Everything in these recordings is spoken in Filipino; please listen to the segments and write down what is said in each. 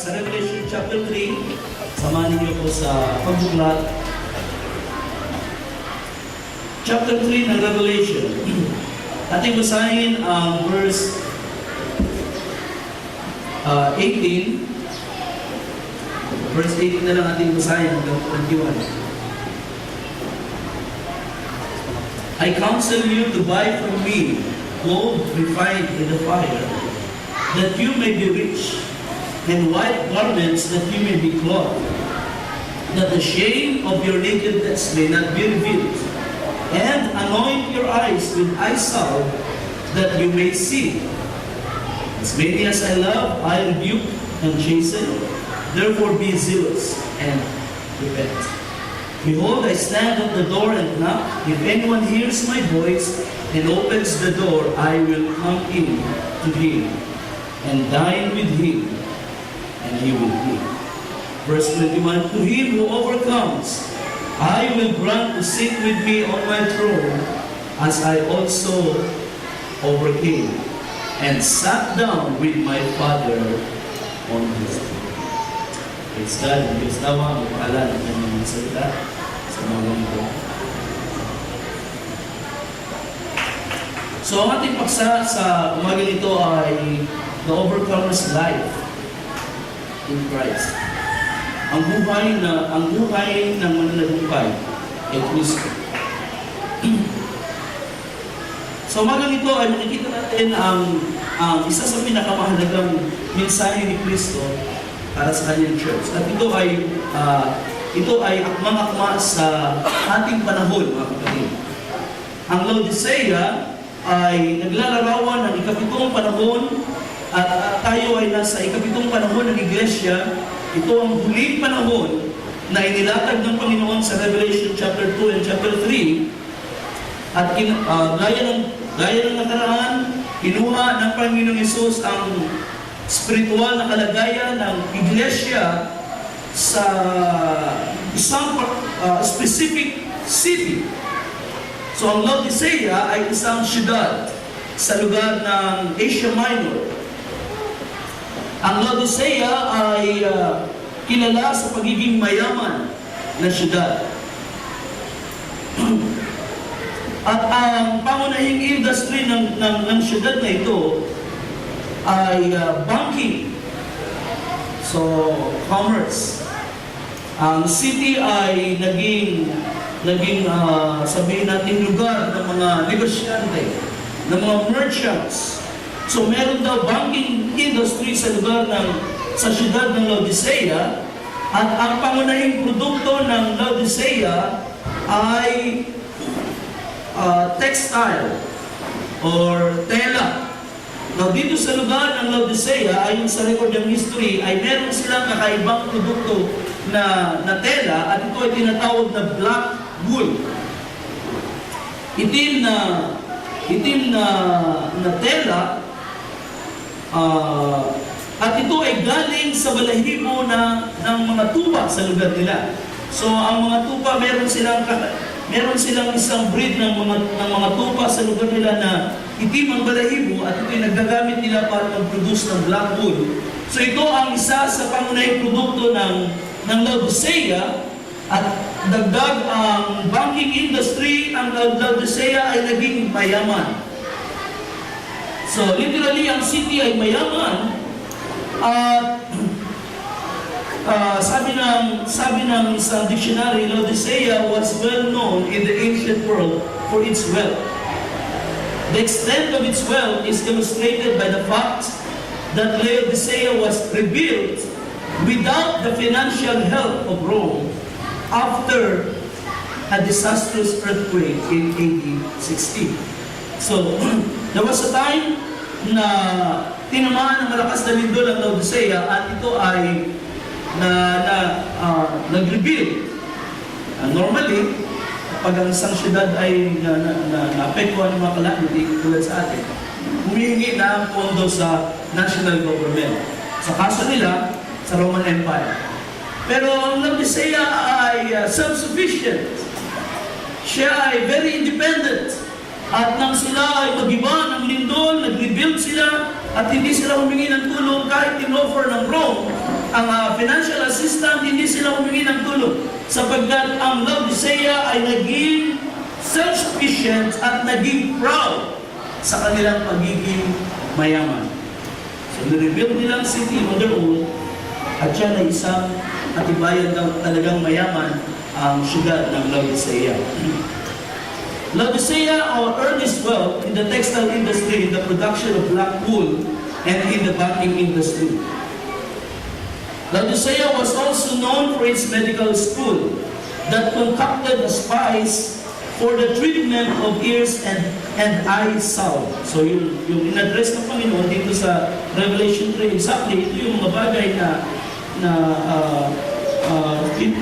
sa Revelation chapter 3. Samahan niyo po sa pagbuklat. Chapter 3 ng Revelation. Ating basahin ang verse 18. Verse 18 na lang ating basahin hanggang 21. I counsel you to buy from me gold refined in the fire, that you may be rich, and white garments that you may be clothed, that the shame of your nakedness may not be revealed, and anoint your eyes with eye salve, that you may see. As many as I love, I rebuke and chasten. Therefore be zealous and repent. Behold, I stand at the door and knock. If anyone hears my voice and opens the door, I will come in to him and dine with him, and he with me. Verse 21, to him who overcomes, I will grant to sit with me on my throne, as I also overcame, and sat down with my Father on his throne. Praise God, ang Diyos tawa, magpala ng kanyang salita sa mga ganito. So, ang ating paksa sa umaga nito ay the overcomer's life in Christ. Ang buhay ng mananagumpay ay Kristo. So, umaga nito ay makikita natin ang isa sa pinakamahalagang mensahe ni Kristo para sa kanyang church. At ito ay akmang-akma sa ating panahon, mga kapatid. Ang Laodicea ay naglalarawan ng ikapitong panahon at tayo ay nasa ikapitong panahon ng Iglesia. Ito ang huling panahon na inilatag ng Panginoon sa Revelation chapter 2 and chapter 3. At gaya ng nakaraan, kinuha ng Panginoong Hesus ang spiritual na kalagayan ng Iglesia sa isang specific city. So ang Laodicea ay isang syudad sa lugar ng Asia Minor. Ang Laodicea ay kilala sa pagiging mayaman na syudad. At ang pangunahing industry ng syudad na ito ay banking. So, commerce. Ang city ay naging sabihin natin lugar ng mga negosyante, ng mga merchants. So, meron daw banking industry sa lugar sa syudad ng Laodicea, at ang pangunahing produkto ng Laodicea ay textile or tela. Now, dito sa lugar ng Laodicea, ayon sa record ng history, ay meron silang kakaibang produkto na tela, at ito ay tinatawag na black wool. Itim na tela, at ito ay galing sa balahibo ng mga tupa sa lugar nila. So, ang mga tupa, meron silang isang breed ng mga tupa sa lugar nila na itim ang balahibo, at ito'y nagagamit nila para mag-produce ng black wool. So ito ang isa sa pangunahing produkto ng Laodicea, at dagdag ang banking industry, ang Laodicea ay naging mayaman. So literally, ang city ay mayaman, at sabi ng isang dictionary, Laodicea was well known in the ancient world for its wealth. The extent of its wealth is illustrated by the fact that Laodicea was rebuilt without the financial help of Rome after a disastrous earthquake in AD 60. So, there was a time na tinamaan ng malakas na lindol ang Laodicea, at ito ay nag-rebuild. Normally, kapag ang isang syudad ay naapektuhan ng mga calamity tulad sa atin, humihingi na ang pondo sa national government. Sa kaso nila, sa Roman Empire. Pero ang Laodicea ay self-sufficient. Siya ay very independent. At nang sila ay mag-iba ng lindol, nag-rebuild sila, at hindi sila humingi ng tulong kahit in-offer ng Rome ang financial assistance, hindi sila humingi ng tulong. Sapagkat ang Laodicea ay naging self-sufficient at naging proud sa kanilang pagiging mayaman. So, nirebuild nilang city on their own, at yan ay isang katibayan ng talagang mayaman ang syudad ng Laodicea. Laodicea earned its wealth in the textile industry, in the production of black wool, and in the banking industry. Laodicea was also known for its medical school that concocted a spice for the treatment of ears and eye salve. So yung in-address ng Panginoon dito sa Revelation 3, exactly, ito yung mga bagay na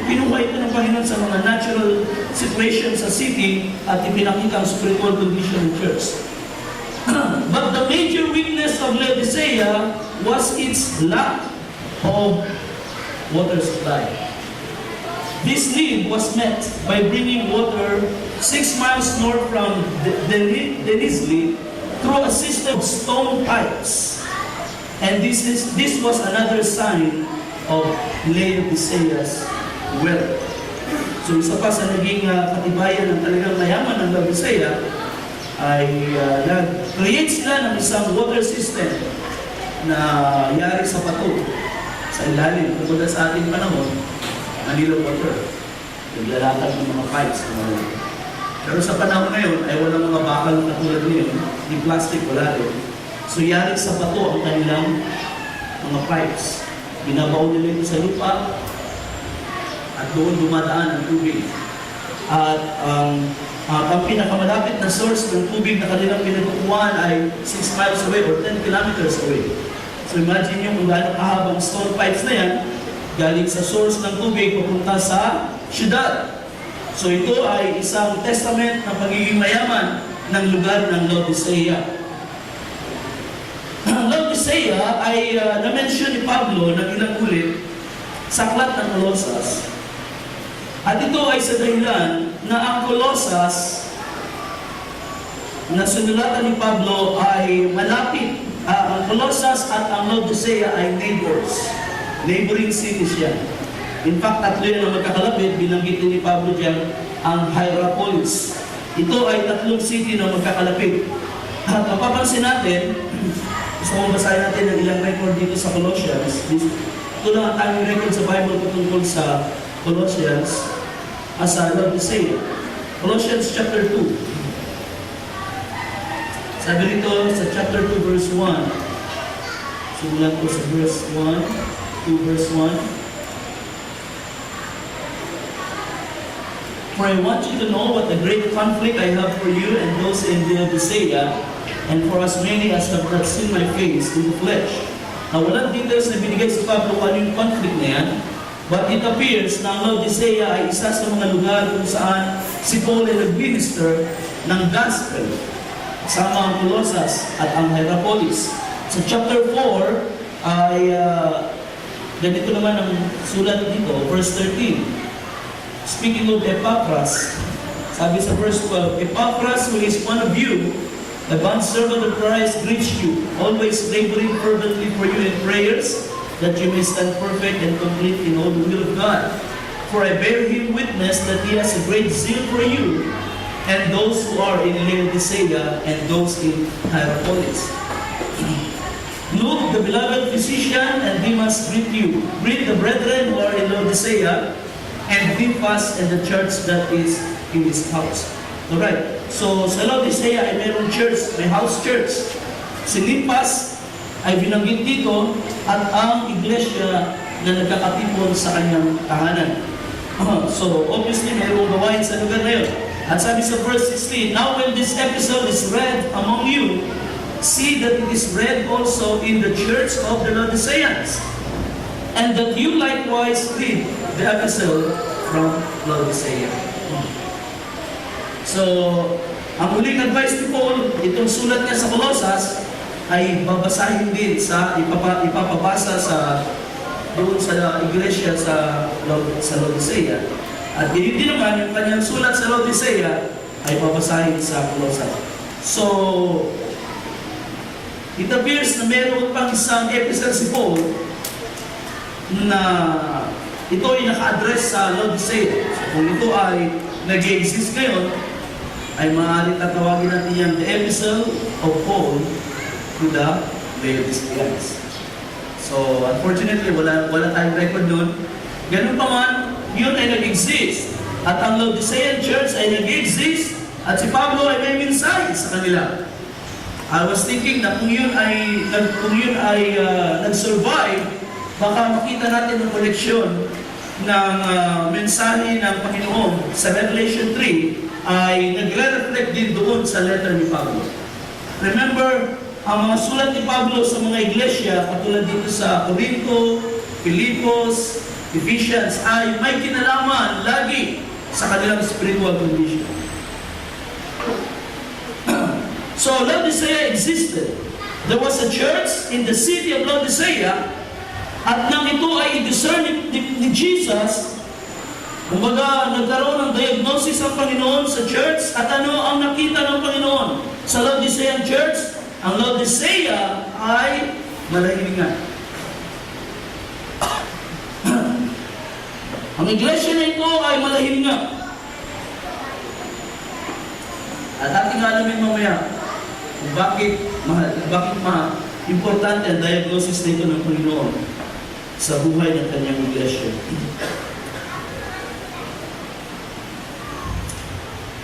pinuha ito ng Panginoon sa mga natural situations sa city at ipinakita ang spiritual condition ng church. But the major weakness of Laodicea was its lack of water supply. This need was met by bringing water 6 miles north from Denizli through a system of stone pipes. And this was another sign of Laodicea's wealth. So isa pa sa naging katibayan ng talagang mayaman ng Laodicea ay nag-create sila ng isang water system na yari sa bato, sa ilalim. Kumbaga sa ating panahon, Manila water. Naglalatag ng mga pipes. Pero sa panahon ngayon ay walang mga bakal na katulad ngayon, ni plastic, wala rin. So yari sa bato ang kanilang mga pipes. Binabaw nila ito sa lupa at doon dumadaan ang tubig. At ang pinakamalapit na source ng tubig na kanilang pinagkukuhaan ay 6 miles away or 10 kilometers away. So imagine nyo kung gaano kahabang stone pipes na yan, galing sa source ng tubig papunta sa syudad. So ito ay isang testament ng pagiging mayaman ng lugar ng Laodicea. Ang Laodicea ay na-mention ni Pablo ng ilang ulit sa aklat ng Colossus. At ito ay sa dahilan na ang Colossus na sinulatan ni Pablo ay malapit. Ang Colossus at ang Laodicea ay neighbors. Neighboring cities yan. In fact, tatlo yan ang magkakalapit. Binanggit ni Pablo dyan ang Hierapolis. Ito ay tatlong city na magkakalapit. At mapapansin natin, gusto kong basahin natin ang ilang record dito sa Colossians. Ito lang ang tanging record sa Bible patungkol sa Colossians as a Laodicea. Colossians chapter 2. Sabi rito sa chapter 2 verse 1. Simulan ko sa verse 1. 2 verse 1. For I want you to know what a great conflict I have for you and those in Laodicea, and for as many as have not seen my face in the flesh. Now, walang details na binigay sa Pablo kung ano yung conflict na yan, but it appears na ang Laodicea ay isa sa mga lugar kung saan si Paul ay nag-minister ng gospel, kasama ang Colossus at ang Hierapolis. Sa chapter 4 ay ganito naman ang sulat dito, verse 13. Speaking of Epaphras, sabi sa verse 12, Epaphras, who is one of you, a bondservant of Christ, greets you, always laboring fervently for you in prayers, that you may stand perfect and complete in all the will of God. For I bear him witness that he has a great zeal for you, and those who are in Laodicea, and those in Hierapolis. Luke, the beloved physician, and Demas greet you. Greet the brethren who are in Laodicea, and Demas and the church that is in his house. Alright, so sa Laodicea ay mayroong church, may house church. Si Demas ay binanggit dito at ang iglesia na nagkakatipon sa kanyang tahanan. So obviously mayroong gawain sa lugar na yun. At sabi sa verse 16, now when this episode is read among you, see that it is read also in the church of the Laodiceans, and that you likewise read the epistle from Laodicea. So, ang huling advice ni Paul, itong sulat niya sa Colossus, ay babasahin din sa, ipapabasa sa doon sa iglesia sa Laodicea. At yun din naman, yung kanyang sulat sa Laodicea ay babasahin sa Colossus. So, it appears na meron pang isang epistle si Paul na ito ay naka-address sa Laodicea. So, kung ito ay nag-exist ngayon, ay maaari tatawagin natin yan the epistle of Paul to the Laodiceans. So, unfortunately, wala tayong record nun. Ganun pa man, yun ay nag-exist. At ang Laodicean church ay nag-exist. At si Pablo ay may mensahe sa kanila. I was thinking na kung yun ay nag-survive, baka makita natin ang koleksyon ng mensahe ng Panginoon sa Revelation 3 ay nagre-reflect din doon sa letter ni Pablo. Remember, ang mga sulat ni Pablo sa mga iglesia, katulad dito sa Corinto, Filipos, Ephesians, ay may kinalaman lagi sa kanilang spiritual condition. So, Laodicea existed. There was a church in the city of Laodicea, at nang ito ay i-discern ni Jesus, kumbaga nagkaroon ng diagnosis ang Panginoon sa church, at ano ang nakita ng Panginoon sa Laodicean church? Ang Laodicea ay malahilingan. Ang iglesia na ito ay malahilingan. At ating alamin mamaya kung bakit importante ang diagnosis nito ng Panginoon sa buhay ng kanyang iglesia.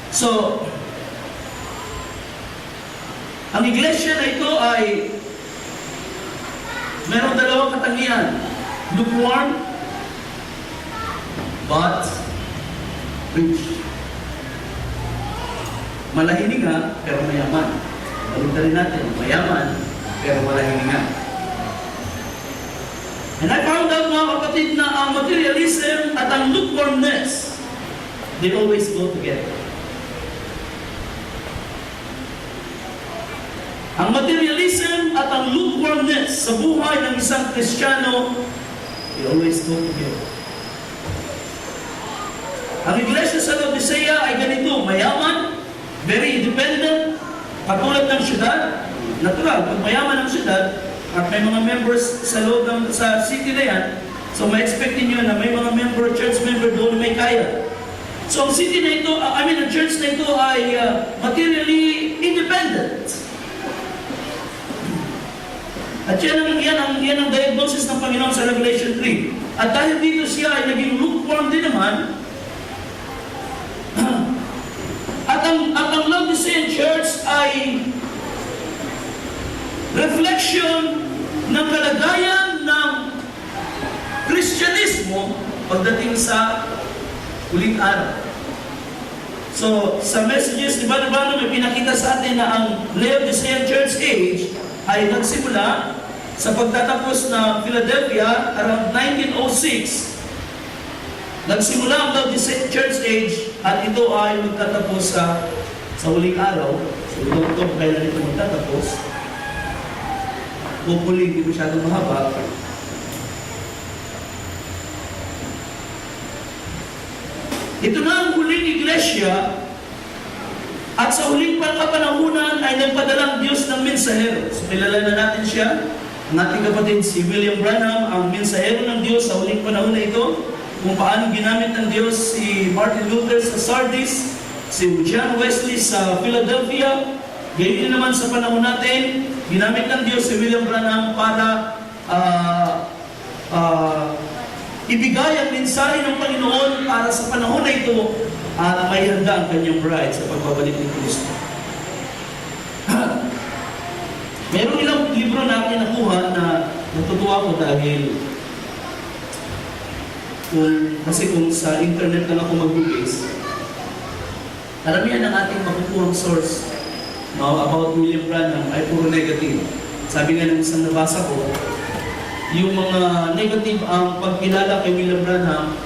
So, ang iglesia na ito ay merong dalawang katangian. Lukewarm, but rich. Malahininga, pero mayaman. Balintarin natin, mayaman, pero malahininga. And I found out, mga kapatid, na ang materialism at ang lukewarmness, they always go together. Ang materialism at ang lukewarmness sa buhay ng isang Kristiyano, they always go together. Ang iglesia sa Laodicea ay ganito, mayaman, very independent, katulad ng syudad. Natural, kung mayaman ang syudad, at may mga members sa loob sa city na yan, so ma-expect niyo na may mga church member doon may kaya. So ang city na ito, ang church na ito ay materially independent. At yan ang diagnosis ng Panginoon sa Revelation 3. At dahil dito siya ay naging lukewarm din naman, at ang Laodicean church ay reflection ng kalagayan ng Kristyanismo pagdating sa huling araw. So, sa messages ni Brother Branham, may pinakita sa atin na ang Laodicean church age ay nagsimula sa pagtatapos ng Philadelphia around 1906. Nagsimula ang Laodicean church age at ito ay magtatapos sa huling araw. So, ito kailan ito magtatapos. Hopefully, hindi masyadong mahaba. Ito na ang huling iglesia at sa huling pangkapanahunan ay nagpadalang Diyos ng mensahero. So, kilala na natin siya. Ang ating kapatid si William Branham, ang mensahero ng Diyos sa huling panahon na ito. Kung paano ginamit ng Diyos si Martin Luther sa Sardis, si John Wesley sa Philadelphia. Ganyan naman sa panahon natin, ginamit ng Diyos si William Branham para ibigay ang mensahe ng Panginoon para sa panahon na ito at may handa ang kanyang bride sa pagbabalik ni Kristo. Merong ilang libro na akin nakuha na natutuwa ko dahil kasi kung sa internet lang ako mag-base, karamihan ng ating makukuhang source about William Branham ay puro negative. Sabi nga ng isang nabasa ko, yung mga negative ang pagkilala kay William Branham,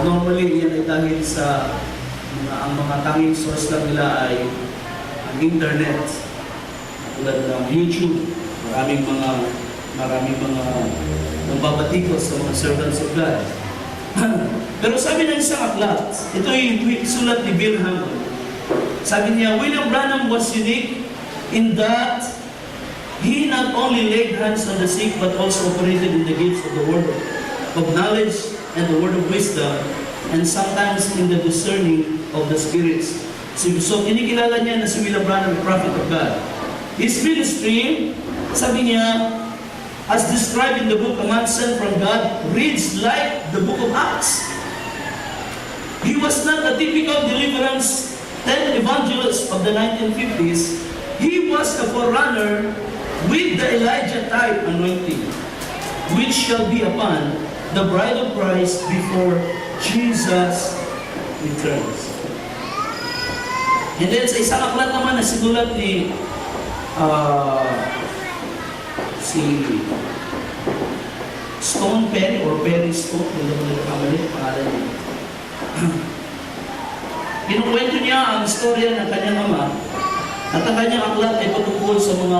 normally yan ay dahil sa ang mga tanging source lang nila ay ang internet, tulad ng YouTube. Maraming mga nambabatikos sa mga servants of God. Pero sabi ng isang aklat, ito yung sulat ni Bill Hamilton. Sabi niya, William Branham was unique in that he not only laid hands on the sick but also operated in the gifts of the word of knowledge and the word of wisdom, and sometimes in the discerning of the spirits. So kinikilala niya na si William Branham, a prophet of God. His ministry, sabi niya, as described in the book A Man Sent from God, reads like the book of Acts. He was not a typical deliverance 10 evangelist of the 1950s. He was a forerunner with the Elijah type anointing, which shall be upon the bride of Christ before Jesus returns. And then sa isang aklat naman na sinulat ni si Stone Perry or Perry Stone, hindi naman nagkamali, pangalan niya. Kinukwento niya ang istorya ng kanyang ama at ang kanyang aklat ay patungkol sa mga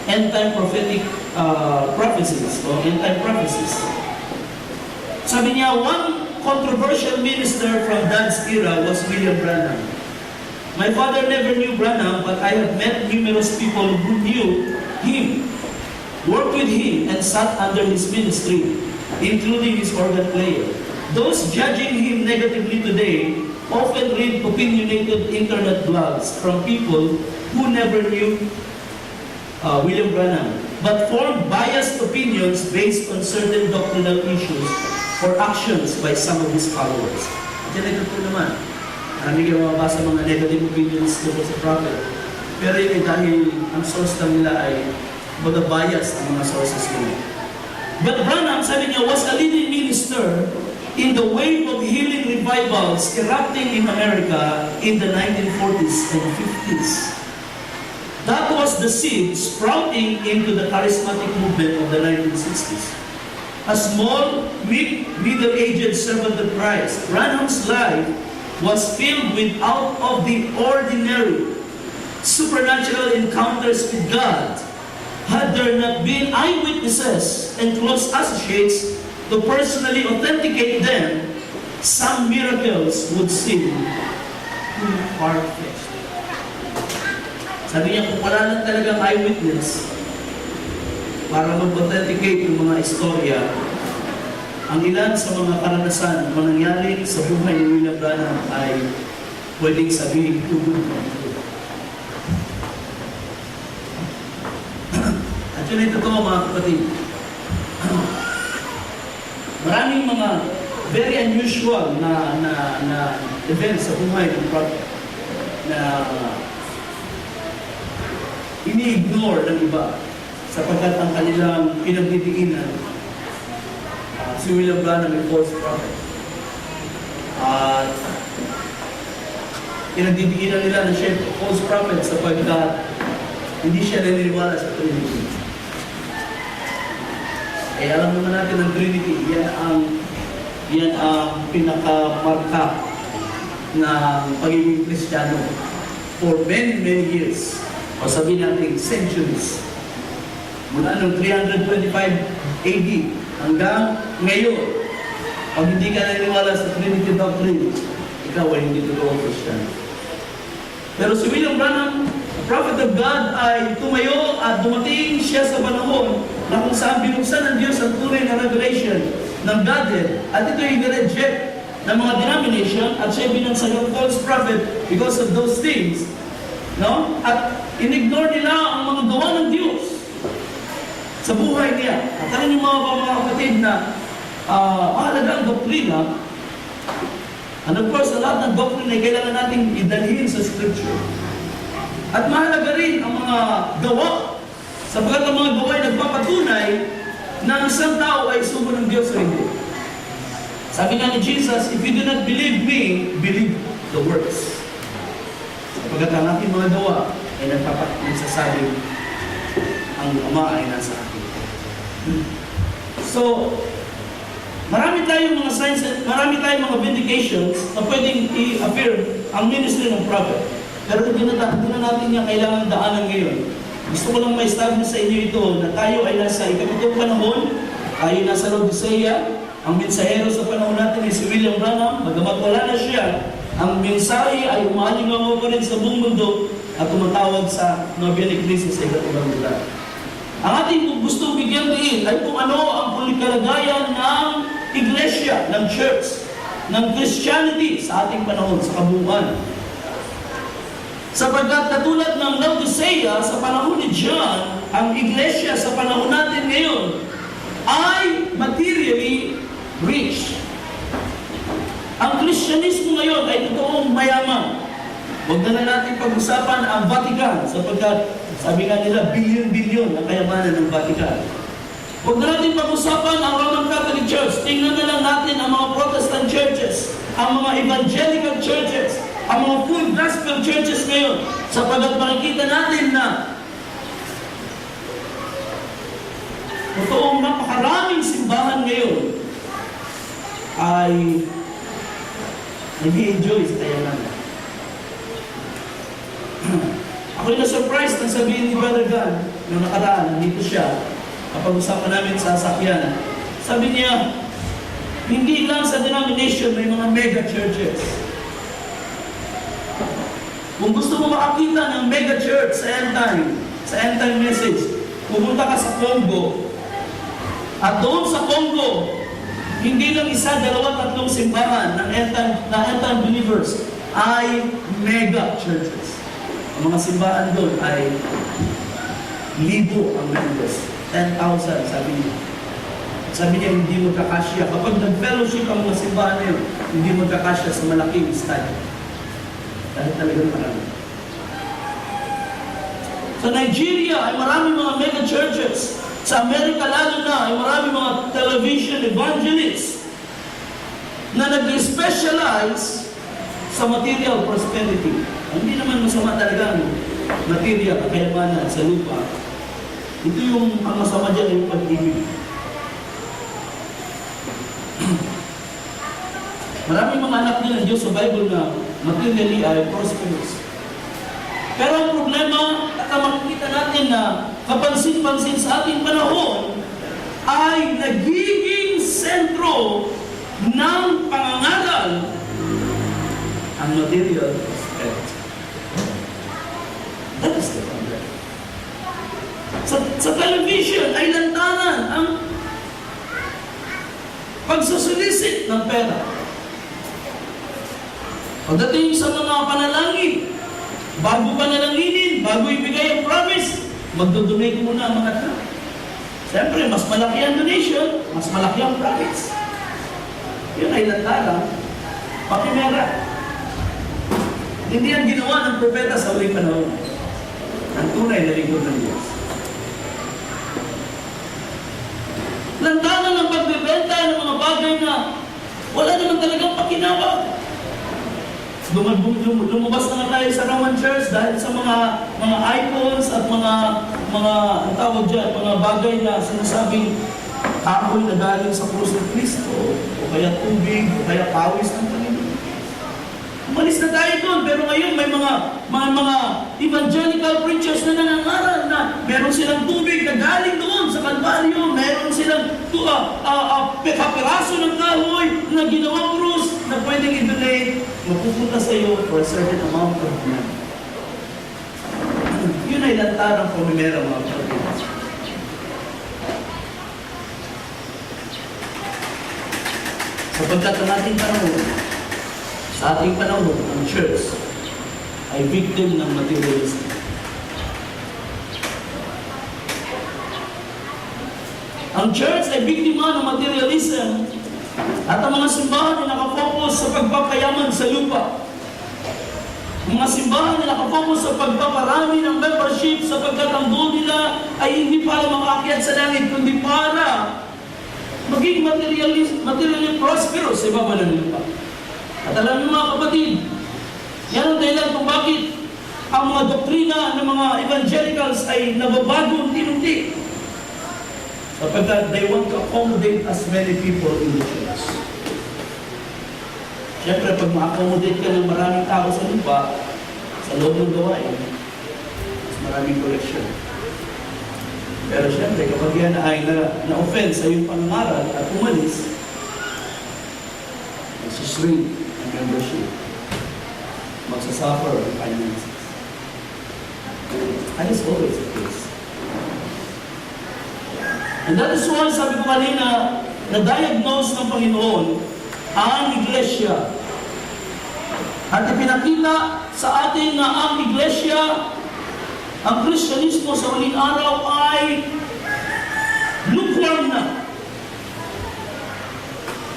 end-time prophetic prophecies o end-time prophecies. Sabi niya, one controversial minister from Dad's era was William Branham. My father never knew Branham, but I have met numerous people who knew him, worked with him, and sat under his ministry, including his organ player. Those judging him negatively today often read opinionated internet blogs from people who never knew William Branham, but formed biased opinions based on certain doctrinal issues or actions by some of his followers. Diyan ito naman. Marami kayo mabasa mga negative opinions tungkol sa prophet. Pero yun dahil ang source lang nila ay baga bias ang mga sources nila. But Branham, sabi niya, was a leading minister in the wave of healing revivals erupting in America in the 1940s and 50s. That was the seed sprouting into the charismatic movement of the 1960s. A small, weak, middle-aged servant of Christ, Branham's life was filled with out of the ordinary, supernatural encounters with God. Had there not been eyewitnesses and close associates to personally authenticate them, some miracles would seem too far-fetched. Sabi niya, kung wala lang talagang eyewitness para mag-authenticate yung mga istorya, ang ilan sa mga karanasan na nangyari sa buhay ni William Branham ay pwedeng sabihin tugod na ito. At yun ay totoo mga kapatid. Maraming mga very unusual na events sa buhay ng prophet na ini-ignore ng iba sapagkat ang kanilang pinagdidiinan si William Branham ay false prophet. At pinagdidiinan nila na siya false prophet sapagkat hindi siya naniniwala sa Trinity. Eh alam naman natin ang Trinity, yan ang pinakamarka ng pagiging Kristiyano for many, many years. O sabihin natin, centuries. Mula noong 325 AD hanggang ngayon. Pag hindi ka naniniwala sa Trinity doctrine, ikaw ay hindi totoong Kristiyano. Pero si William Branham, prophet of God, ay tumayo at dumating siya sa panahon na kung saan binuksan ng Diyos ang tunay na revelation ng Godhead. At ito ay nireject ng mga denomination at siya binansagang false prophet because of those things. No? At inignore nila ang mga gawa ng Diyos sa buhay niya. At alam niyo mga kapatid na mahalaga ang doktrina. And of course, sa lahat ng doctrine ay kailangan natin idalhin sa Scripture. At mahalaga rin ang mga gawa, sapagkat ang mga gawa ay nagpapatunay na ang isang tao ay sugo ng Diyos o hindi. Sabi nga ni Jesus, if you do not believe me, believe the works. Sapagkat ang aking mga gawa ay nagsasabing ang Ama ay nasa akin. So, marami tayong mga signs, marami tayong mga vindications na pwedeng i-affirm ang ministry ng prophet. Pero hindi na natin niya kailangan daanan ngayon. Gusto ko lang ma-establish sa inyo ito na tayo ay nasa ikapitong panahon, tayo nasa Laodicea, ang mensahero sa panahon natin ay si William Branham, bagamat wala na siya, Ang mensahe ay umalingaw pa rin sa buong mundo at tumatawag sa Nobel ni Cristo sa iba't ibang lugar. Ang ating gustong bigyan din ay kung ano ang kalagayan ng iglesia, ng church, ng Christianity sa ating panahon, sa kabuuan. Sapagkat katulad ng Laodicea sa panahon ni John, ang iglesia sa panahon natin ngayon ay materially rich. Ang Kristyanismo ngayon ay totoong mayaman. Huwag na natin pag-usapan ang Vatican sapagkat sabi nga nila bilyon-bilyon ang kayamanan ng Vatican. Huwag na natin pag-usapan ang Roman Catholic Church. Tingnan na lang natin ang mga Protestant churches, ang mga evangelical churches, ang mga full gospel churches ngayon, sapagkat makikita natin na totoong napakaraming simbahan ngayon ay nag-i-enjoy sa kayamanan. Ako'y na-surprise nang sabihin ni Brother Gan, nung nakaraan, nandito siya, kapag usapan namin sa sakyan, sabi niya, hindi lang sa denomination may mga mega churches. Kung gusto mo makakita ng mega church sa end time message, pumunta ka sa Congo. At doon sa Congo, hindi lang isa, dalawa, tatlong simbahan ng end time believers ay mega churches. Ang mga simbahan doon ay libo ang members. 10,000, sabi niya. Sabi niya, hindi magkakasya. Kapag nag-fellowship ang mga simbahan na yun, hindi magkakasya sa malaking study. Dahil talagang marami. Sa Nigeria ay marami mga mega churches. Sa Amerika lalo na ay marami mga television evangelists na nag-specialize sa material prosperity. Hindi naman masama talaga ang material, kayamanan sa lupa. Ito yung ang masama dyan, yung pag-ibig. Maraming mga anak din ng Diyos sa Bible na materially ay prosperous. Pero ang problema, makikita natin na kapansin-pansin sa ating panahon ay nagiging sentro ng pangangaral ang material prosperity. That is the problem. Sa television ay lantanan ang pagsusulisit ng pera. Pagdating sa mga panalangin, bago panalanginin, bago ibigay ang promise, magdodonate muna ang mga tao. Siyempre, mas malaki ang donation, mas malaki ang promise. Yun ay lantaran, pakimera. Hindi ang ginawa ng propeta sa uling panahon. Ang tunay na lingkod ng Diyos. Lantaran ng pagbebenta ng mga bagay na wala naman talagang pakinabang. Lumabas na nga tayo sa Roman Church dahil sa mga icons at mga ang tawag dyan, mga bagay na sinasabing kahoy na galing sa krus ng Kristo, o kaya tubig, o kaya pawis ng Panginoon. Umalis na tayo doon, pero ngayon may mga evangelical preachers na nangangaral na meron silang tubig na galing doon sa Kalbaryo, meron silang kapiraso ng kahoy na ginawang krus na pwedeng i-donate, mapupunta sa iyo for a certain amount of money. Yun ay lantarang pamimera mga kapatid. Sapagkat ang ating panahon, sa ating panahon, ang church ay victim ng materialism. Ang church ay biktima ng materialism at ang mga simbahan ay nakafocus sa pagpapayaman sa lupa. Ang mga simbahan ay nakafocus sa pagpaparami ng membership sapagkat ang goal nila ay hindi para makaakyat sa langit, kundi para maging materially prosperous sa ibaba ng lupa. At alam niyo mga kapatid, yan ang dahilan kung bakit ang mga doktrina ng mga evangelicals ay nababago unti-unti. Sapagkat they want to accommodate as many people in the church. Siyempre, pag ma-accommodate ka ng maraming tao sa lupa, sa loob ng gawain, mas maraming collection. Pero siyempre, kapag yan ay na-offend sa iyong pangaral at umalis, masushrink ang membership. suffer in finances. And it's always the case. And that is why, sabi ko kanina, na-diagnose ng Panginoon ang iglesia. At ipinakita sa atin na ang iglesia, ang Kristyanismo sa huling araw ay lukewarm na.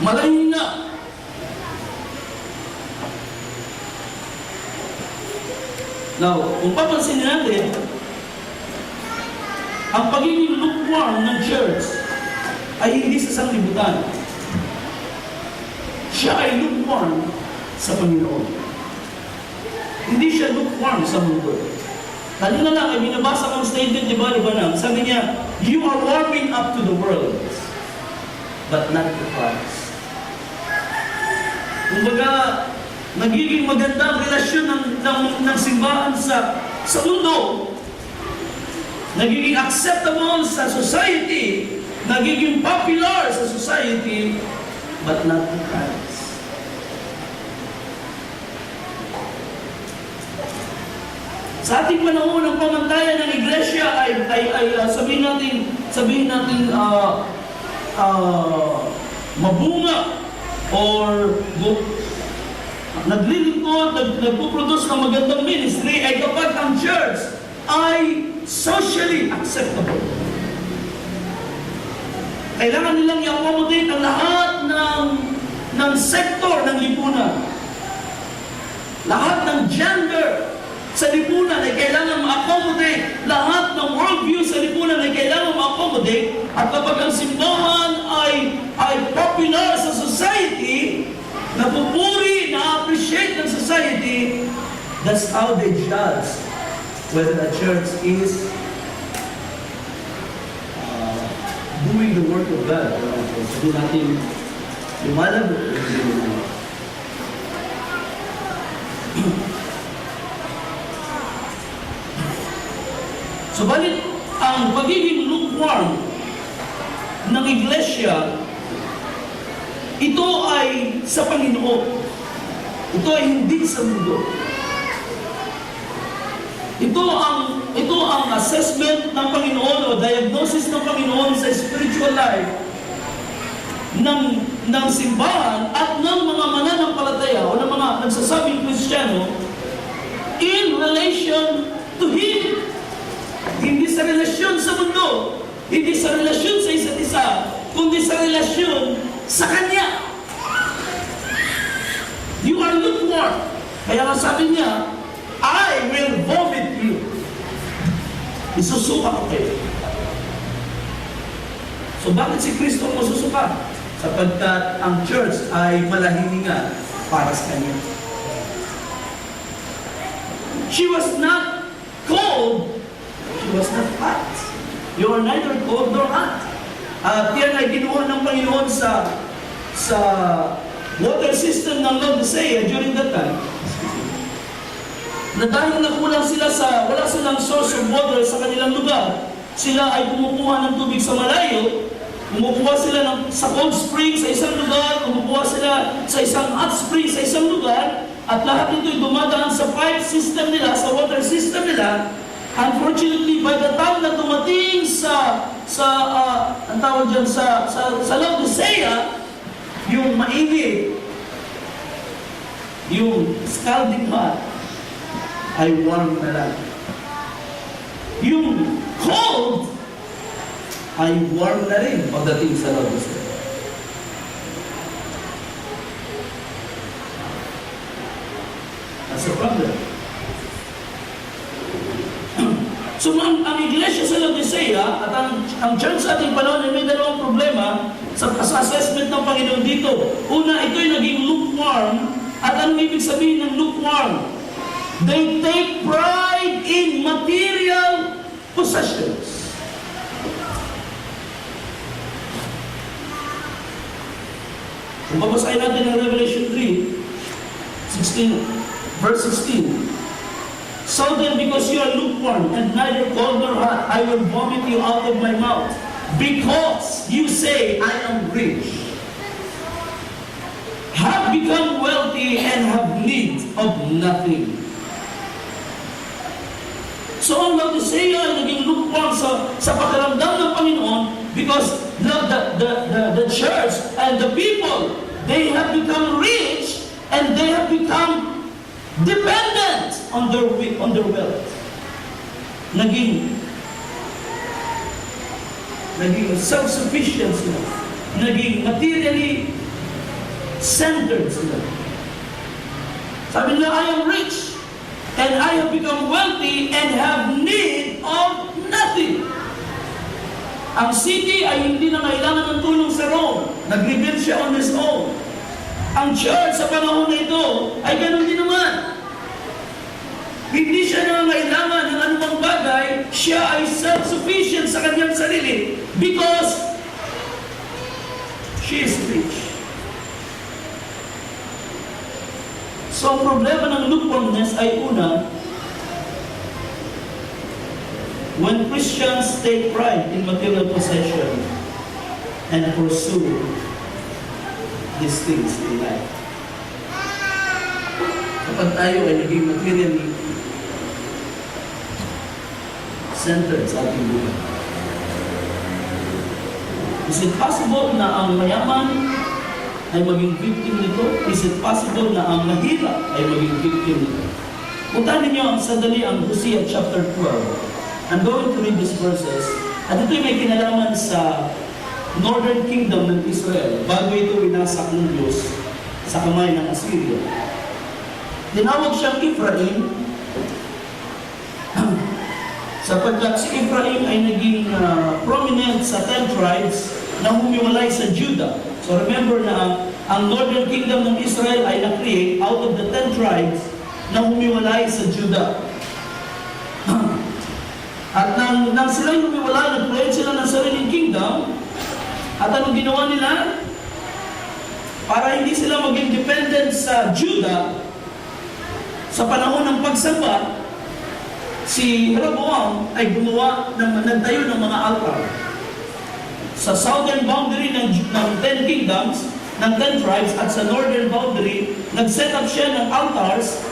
Malayo na. Now, kung papansin natin, ang pagiging lukewarm ng church ay hindi sa sanglibutan. Siya ay lukewarm sa Panginoon. Hindi siya lukewarm sa mundo. Kanina lang ay binabasa kong statement, di ba, sabi niya, you are warming up to the world, but not to Christ. Kumbaga, nagiging maganda ang relasyon ng simbahan sa mundo, nagiging acceptable sa society, nagiging popular sa society, but not to Christ. Sa ating panahon, ang pamantayan ng iglesia ay sabihin natin mabunga or naglilingkod, nagpuproduce ng magandang ministry ay kapag ang church ay socially acceptable. Kailangan nilang i-accommodate ang lahat ng sektor ng lipunan. Lahat ng gender sa lipunan ay kailangan ma-accommodate. Lahat ng worldview sa lipunan ay kailangan ma-accommodate. At kapag ang simbahan ay popular sa society, napupuri, na-appreciate ng society, that's how they judge whether a church is doing the work of God. Sabi natin, lumalag o hindi lumalag. Subalit, ang pagiging lukewarm ng iglesia, ito ay sa Panginoon. Ito ay hindi sa mundo. Ito ang assessment ng Panginoon o diagnosis ng Panginoon sa spiritual life ng simbahan at ng mga mananampalataya o ng mga nagsasabing Kristiyano in relation to Him. Hindi sa relasyon sa mundo, hindi sa relasyon sa isa't isa, kundi sa relasyon sa Kanya. You are lukewarm. Kaya nga sabi niya, I will vomit you. Isusuka ko kayo. So bakit si Kristo mo susuka? Sapagkat ang church ay malahininga para sa Kanya. She was not cold. She was not hot. You are neither cold nor hot. At yan ay kinuha ng Panginoon sa water system ng Laodicea during that time. Na dahil nakulang sila wala silang source of water sa kanilang lugar, sila ay kumukuha ng tubig sa malayo, kumukuha sila sa cold spring sa isang lugar, kumukuha sila sa isang hot spring sa isang lugar, at lahat nito ay dumadaan sa pipe system nila, sa water system nila. Unfortunately, by the time na dumating ang tawag dyan, sa Laodicea, yung mainit, yung scalding hot, ay warm na lang. Yung cold, ay warm na rin pagdating sa Laodicea. That's a problem. So ang iglesia sa Laodicea at ang church sa ating panahon ay may dalawang problema sa assessment ng Panginoon dito. Una, ito'y naging lukewarm. At anong ibig sabihin ng lukewarm? They take pride in material possessions. Kung babasahin natin ang Revelation 3, verse 16. So then, because you are lukewarm and neither cold nor hot, I will vomit you out of my mouth. Because you say, I am rich, have become wealthy, and have need of nothing. So ang Laodicea ay naging lukewarm sa pakiramdam ng Panginoon because the church and the people, they have become rich and they have become dependent on their wealth. Naging self-sufficient sila. Naging materially centered sila. Sabi nila, I am rich and I have become wealthy and have need of nothing. Ang city ay hindi na kailangan ng tulong sa Rome. Nag-rebuild siya on his own. Ang church sa panahon na ito ay ganun din naman. Hindi siya nangangailangan ng anumang bagay. Siya ay self-sufficient sa kanyang sarili because she is rich. So, ang problema ng lukewarmness ay una, when Christians take pride in material possession and pursue these things in life. Kapag tayo ay naging materially centered sa ating buhay. Is it possible na ang mayaman ay maging victim nito? Is it possible na ang mahirap ay maging victim nito? Puntahan ninyo ang sandali ang Hosea chapter 12. I'm going to read these verses. At ito'y may kinalaman sa Northern Kingdom ng Israel bago ito winasak ng Diyos sa kamay ng Assyria. Tinawag siyang Ephraim sapagkat si Ephraim ay naging prominent sa 10 tribes na humiwalay sa Judah. So remember na ang Northern Kingdom ng Israel ay na-create out of the 10 tribes na humiwalay sa Judah. At nang sila humiwalay, nag-create sila ng sariling kingdom. At anong ginawa nila? Para hindi sila maging dependent sa Judah, sa panahon ng pagsamba, si Rehoboam ay nagtayo ng mga altar. Sa southern boundary ng 10 kingdoms, ng 10 tribes, at sa northern boundary, nag-set up siya ng altars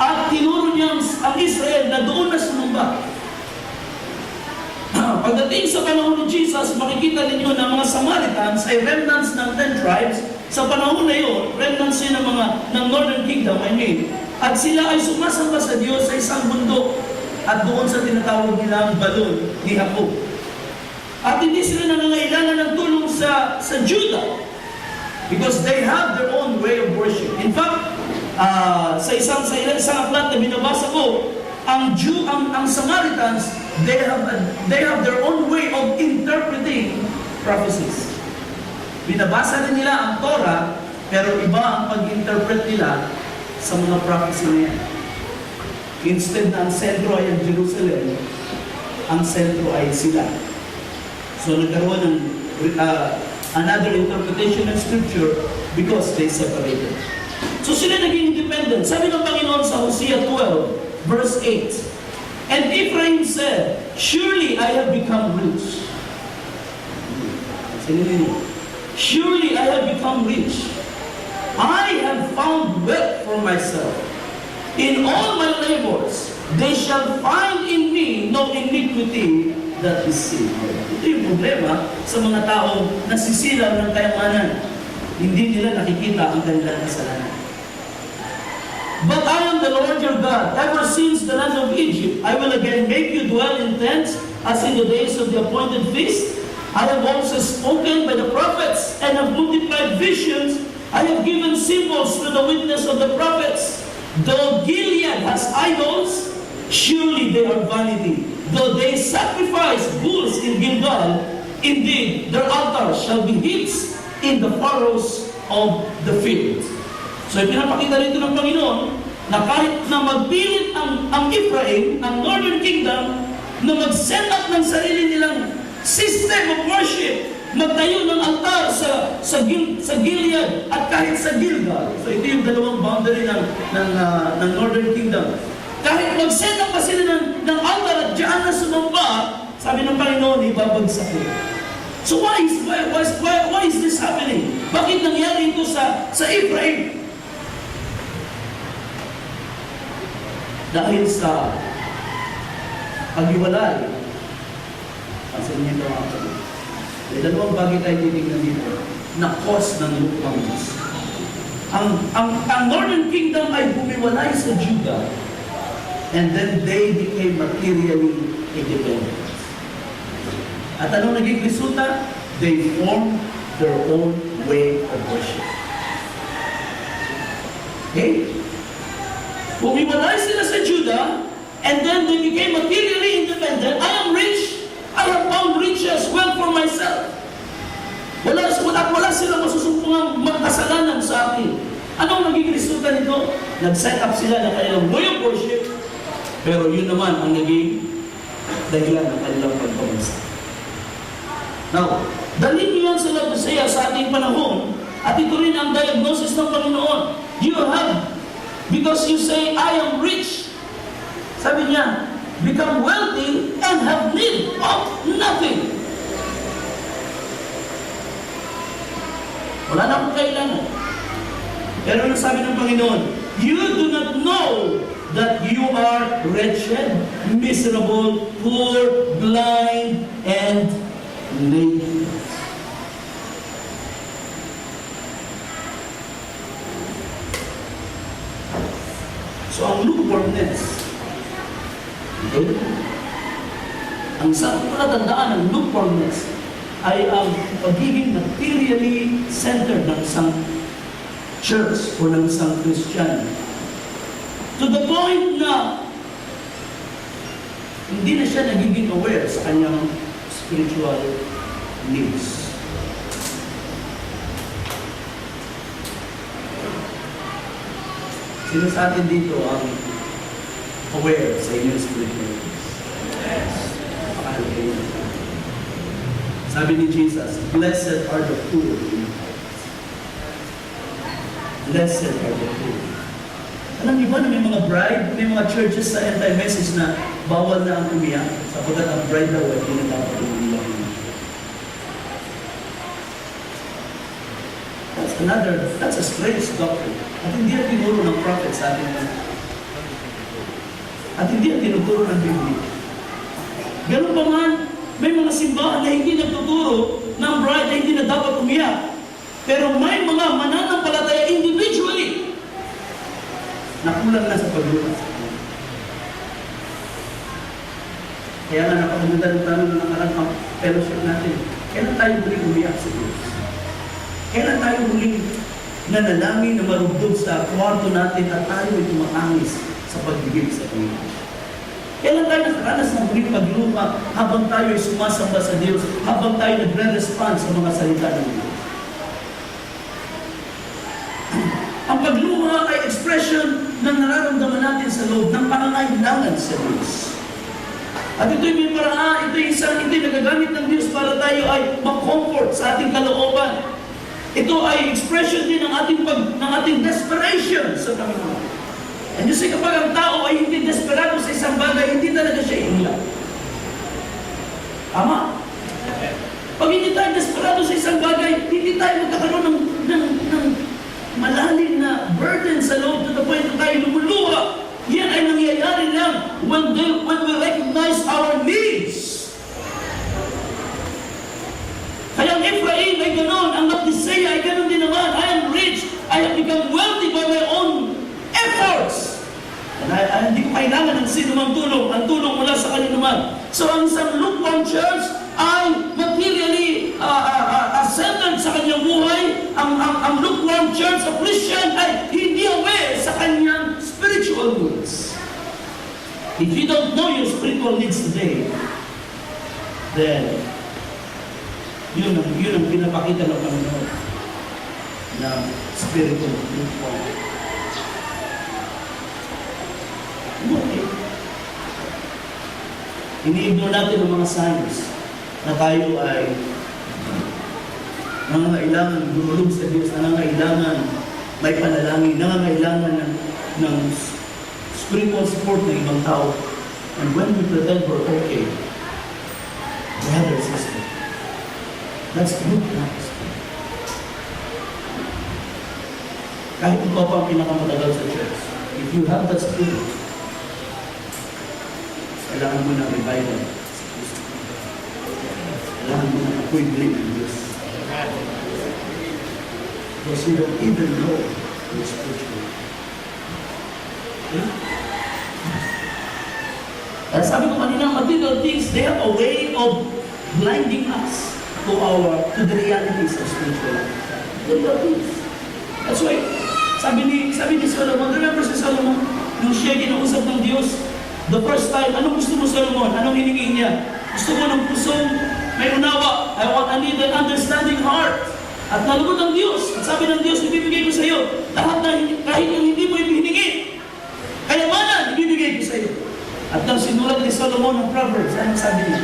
at tinuro niya ang Israel na doon na sumamba. Pagdating sa panahon ni Jesus, makikita ninyo na mga Samaritans ay remnants ng 10 tribes. Sa panahon na yun, remnants yun ng Northern Kingdom, At sila ay sumasamba sa Diyos sa isang bundok at doon sa tinatawag nilang balon ni Jacob. At hindi sila nangangailangan ng tulong sa Judah because they have their own way of worship. In fact, sa isang aklat na binabasa ko, ang Samaritans, they have their own way of interpreting prophecies. Binabasa rin nila ang Torah, pero iba ang pag-interpret nila sa mga prophecy na yan. Instead na ang sentro ay ang Jerusalem, ang sentro ay sila. So nagkaroon ng another interpretation of Scripture because they separated. So sila naging independent. Sabi ng Panginoon sa Hosea 12, verse 8, and Ephraim said, surely I have become rich. Surely I have become rich. I have found wealth for myself. In all my labors, they shall find in me no iniquity that is sin. Ito yung problema sa mga taong nasisilaw ng kayamanan. Hindi nila nakikita ang kanilang kasalanan. But I am the Lord your God. Ever since the land of Egypt, I will again make you dwell in tents as in the days of the appointed feast. I have also spoken by the prophets and have multiplied visions. I have given symbols through the witness of the prophets. Though Gilead has idols, surely they are vanity. Though they sacrifice bulls in Gilgal, indeed their altars shall be heaps in the furrows of the field. So ipinapakita rito ng Panginoon na kahit na magpilit ang Ephraim, ang Northern Kingdom, na mag-set up ng sarili nilang system of worship, magtayo ng altar sa Gilead at kahit sa Gilgal. So ito yung dalawang boundary ng Northern Kingdom. Kahit mag-set up pa sila ng altar at diyan na sumamba, sabi ng Panginoon, ibabagsak ko. So why is this happening? Bakit nangyari ito sa Ephraim? Dahil sa paghiwalay. Kasi niyo ito mga kapatid. May dalawang bagay tayo titignan dito na cause ng lukewarmness. Ang Northern Kingdom ay bumiwalay sa Judah, and then they became materially independent. At anong naging resulta? They formed their own way of worship. Okay? Bumiwalay sila sa Judah, and then they became materially independent. I am rich. I have found riches well for myself. Wala silang masusumpungang makasalanan sa akin. Anong naging resulta nito? Nag-set up sila ng kanilang way of worship, pero yun naman ang naging dahilan ng kanilang pagpamasa. Now, dalhin niyo yan sa Laodicea sa ating panahon, at ito rin ang diagnosis ng Panginoon. You have, because you say, I am rich. Sabi niya, become wealthy and have need of nothing. Wala na akong kailangan. Pero ano sabi ng Panginoon? You do not know that you are wretched, miserable, poor, blind, and naked. So ang lukewarmness, okay? Ang isang palatandaan ng lukewarmness ay ang pagiging materially centered ng isang church o ng isang Christian. To the point na hindi na siya nagiging aware sa kanyang spiritual needs. Sino sa atin dito ang aware sa inyong spiritual needs? Yes. Napakahalaga yun. Sabi ni Jesus, blessed are the poor. Blessed are the poor. Alam niyo ba na may mga bride, may mga churches sa anti-message na bawal na ang umiyak sapagkat ang bride daw ay hindi na dapat umiyak. That's a strange doctrine. At hindi ang tinuro ng prophet sa atin. At hindi ang tinuturo ng Biblia. Ganun pa man, may mga simbahan na hindi nagtuturo ng bride na hindi na dapat umiyak. Pero may mga mananampalataya individually na kulang na sa paglunas. Kaya nga napakaganda ng tanong ng nakarang fellowship natin. Kailan tayo muling umiyak sa Diyos? Kailan tayo muling nanalangin na marugdog sa kwarto natin at tayo ay tumaangis sa pagbibig sa Panginoon? Kailan tayo nakaranas ng muling pagluha habang tayo ay sumasamba sa Diyos, habang tayo nagre-respond sa mga salita ng Diyos? Ang pagluha ay expression ng nararamdaman natin sa loob ng pangangailangan sa Diyos. At ito'y may paraan, ito'y nagagamit ng Diyos para tayo ay mag-comfort sa ating kalooban. Ito ay expression din ng ating desperation sa Panginoon. And you see, kapag ang tao ay hindi desperado sa isang bagay, hindi talaga siya iiyak. Tama? Pag hindi tayo desperado sa isang bagay, hindi tayo magkakaroon ng malalim na burden sa loob to the point na tayo lumuluha. Yan ay nangyayari lang when we recognize our needs. Kaya ang Ephraim ay ganoon, ang Laodicea ay ganoon din naman. I am rich, I have become wealthy by my own efforts. And hindi ko kailangan ng sinumang tulong, ang tulong mula sa kanila naman. So ang isang lukewarm church ay materially centered sa kanyang buhay. Ang lukewarm church of Christian ay hindi aware sa kanyang spiritual needs. If you don't know your spiritual needs today, then yun ang pinapakita ng Panginoon na spiritual lukewarm. Okay. Ini-ignore natin ang mga signs na tayo ay nangangailangan dumulog sa Diyos, nangangailangan may panalangin, nangangailangan ng spiritual support ng ibang tao. And when we pretend we're okay, brother, sister, that's good practice. Kahit ikaw pa ang pinakamatagal sa church, if you have that spirit, Kailangan mo ng revival. Kailangan mo ng apoy-blame ng Diyos. Because you don't even know your spiritual. Kaya sabi ko kanina, material things, they have a way of blinding us to the realities of spiritual life. Material things. That's why, sabi ni Solomon, remember si Solomon, nung siya kinausap ng Diyos, the first time, anong gusto mo, Solomon? Anong hiningi niya? Gusto mo ng pusong may unawa. I need an understanding heart. At nalugod ang Diyos. At sabi ng Diyos, ibibigay ko sa iyo lahat na kahit yung hindi mo ibihiningi. Kayamanan, ibibigay ko sa iyo. At nang sinulat ni Solomon ng Proverbs, anong sabi niya?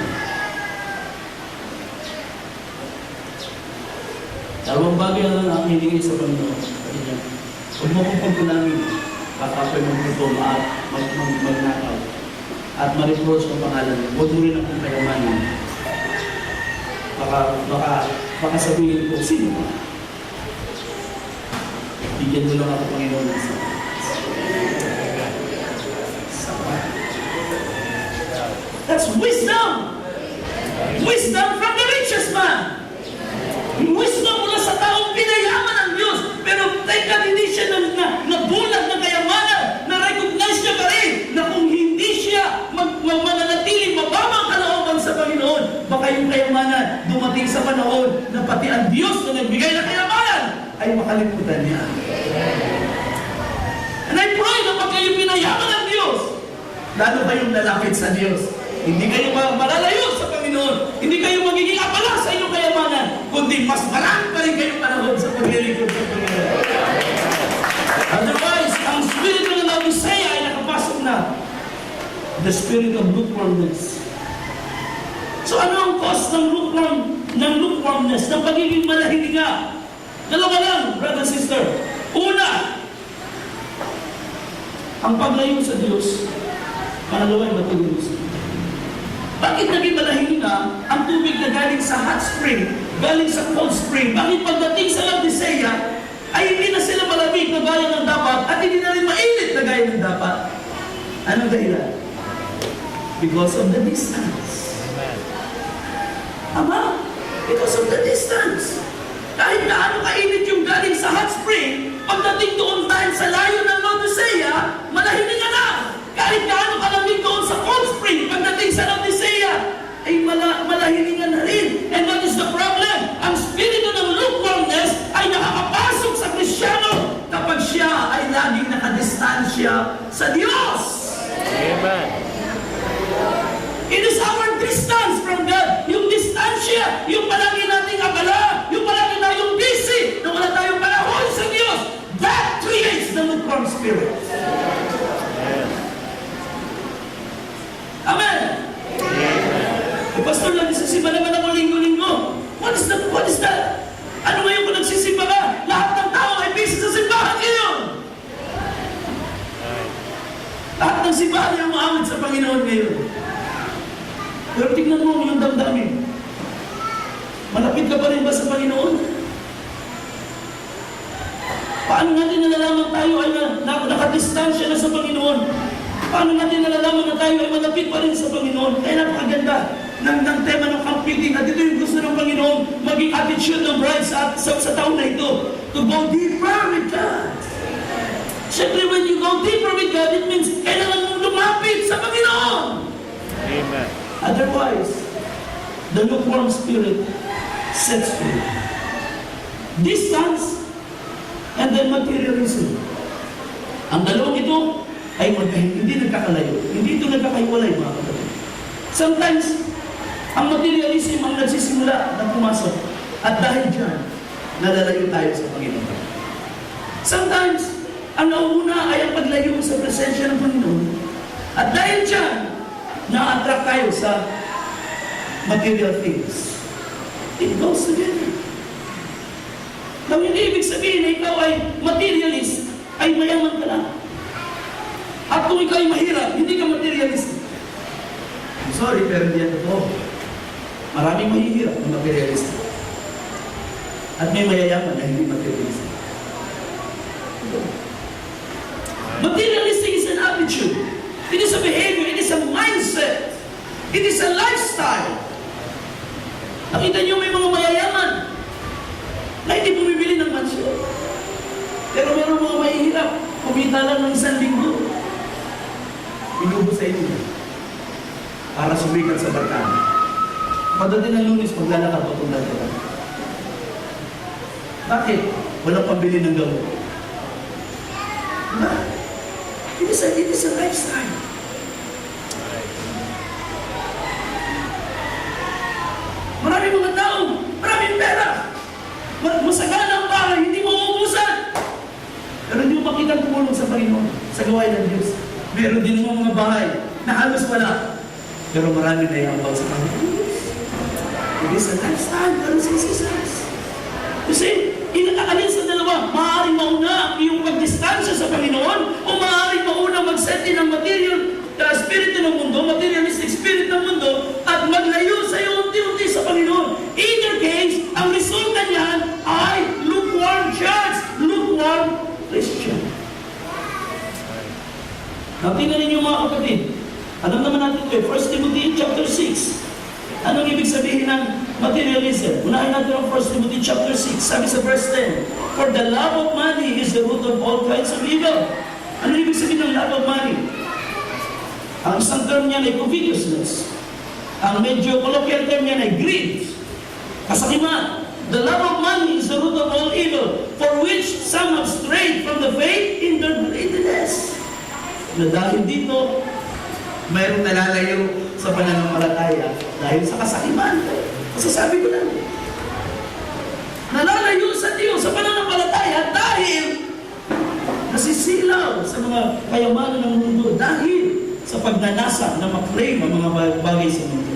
Dalawang bagay lang ang hiningi sa Panginoon. Huwag mo kong pagkulangin, kakapoy mong gutom at magnakaw. At ma-reproach ang pangalan mo. Huwag mo rin akong kayamanin. Baka sabihin ko, sino ba? Bigyan mo lang ako, Panginoon, ng sapat. That's wisdom! Wisdom from the richest man! Wisdom mula sa taong pinayaman ng Diyos. Pero teka, hindi siya nabulag ng kayamanan. Na-recognize niya pa rin na kung hindi siya mananatiling mababang kalooban sa Panginoon, baka yung kayamanan dumating sa panahon na pati ang Diyos na nagbigay ng kayamanan ay makalimutan niya. And I pray na pag kayo pinayaman ng Diyos, lalo kayong lalapit sa Diyos. Hindi kayo malalayo sa Panginoon. Hindi kayo magiging abala sa inyong kayamanan, kundi mas marami pa rin kayong panahon sa paglilingkod sa Panginoon. Otherwise, ang spirito ng Laodicea ay nakapasok na. The spirit of lukewarmness. So ano ang cause ng lukewarmness, ng pagiging malahininga? Dalawa lang, brother and sister. Una, ang paglayo sa Diyos. Pangalawa ay materialism. Bakit naging malahininga ang tubig na galing sa hot spring, galing sa cold spring? Bakit pagdating sa Laodicea, ay hindi na sila malamig na gaya ng dapat at hindi na rin mainit na gaya ng dapat? Anong dahilan? Because of the distance. Ama, because of the distance. Kahit gaano kainit yung galing sa hot spring, pagdating doon dahil sa layo ng Laodicea, malahininga na. Kahit gaano kalamig doon sa cold spring, pagdating sa Laodicea, ay malahiningan na rin. And what is the problem? Ang spirito ng lukewarmness ay nakakapasok sa Kristyano kapag siya ay laging nakadistansya sa Diyos. Amen. It is our distance from God. Yung distansya, yung palagi nating abala, yung palagi tayong busy, na wala tayong panahon sa Diyos, that creates the lukewarm spirit. Amen. Pastor, nagsisimba naman ako linggo-linggo. What is that? Ano ngayon kung nagsisimba ka? Lahat ng tao ay busy sa simbahan ngayon. Lahat ng simbahan ay umaamit sa Panginoon ngayon. Pero tignan mo yung damdamin. Malapit ka pa rin ba sa Panginoon? Paano natin nalalaman tayo ay nakadistansya na sa Panginoon? Paano natin nalalaman na tayo ay malapit pa rin sa Panginoon? Kaya napakaganda ng tema ng camp meeting at ito yung gusto ng Panginoon maging attitude ng bride sa taon na ito. To go deeper with God. Siyempre, when you go deeper with God, it means kailangan mong lumapit sa Panginoon. Amen. Otherwise, the lukewarm spirit sets free. Distance and then materialism. Ang dalawang ito ay hindi nagkakalayo. Hindi ito nagkakaiwalay, mga kapatid. Sometimes, ang materialism ang nagsisimula na pumasok. At dahil dyan, nalalayo tayo sa Panginoon. Sometimes, ang nauna ay ang paglayo sa presensya ng Panginoon. At dahil dyan, na-attract tayo sa material things. It goes together. Nang hindi ibig sabihin na ikaw ay materialist, ay mayaman ka lang. At kung ikaw ay mahirap, hindi ka materialist. I'm sorry, pero hindi yan totoo. Maraming mahihirap na materialist. At may mayayaman na hindi materialist. Materialistic is an attitude. It is a behavior. It is a mindset. mindset. It is a lifestyle. Nakita niyo may mga mayayaman na hindi bumibili ng mansyon. Pero meron mga mahihirap, kumita lang ng 1 linggo. Inubo sa inyo para sumikat sa barkada. Pagdating ng Lunes, maglalakad patong dagdagan. Bakit? Walang pambili ng gamot. Diba? It is a lifestyle. Maraming mga tao, maraming pera. Masagana ang bahay, hindi mo uubusan. Pero hindi mo makita tumulong sa Panginoon, sa gawain ng Diyos. Meron din mga bahay na halos wala. Pero marami na yambang sa Panginoon. It is a lifestyle, pero sa Jesus. Kasi, alin sa dalawa, maaaring mauna ang iyong magdistansya sa Panginoon o maaaring mauna mag-set in ang material spirito ng mundo, materialistic spirit ng mundo at maglayo sa iyo unti-unti sa Panginoon. Either case, ang resulta niyan ay lukewarm church, lukewarm Christian. Now, tingnan ninyo mga kapatid. Alam naman natin ito, 1 Timothy chapter 6. Anong ibig sabihin ng materialism? Unahin natin ang 1 Timothy chapter 6. Sabi sa verse 10, for the love of money is the root of all kinds of evil. Anong ibig sabihin ng love of money? Ang isang term niyan ay covetousness. Ang medyo colloquial term niyan ay greed. Kasakiman. The love of money is the root of all evil, for which some have strayed from the faith in their greediness. Na dahil dito, mayroong nalalayo sa pananampalataya dahil sa kasakiman. Masasabi ko lang. Nalalayo sa Diyos sa pananampalataya dahil nasisilaw sa mga kayamanan ng mundo dahil sa pagnanasa na maklaim ang mga bagay sa mundo.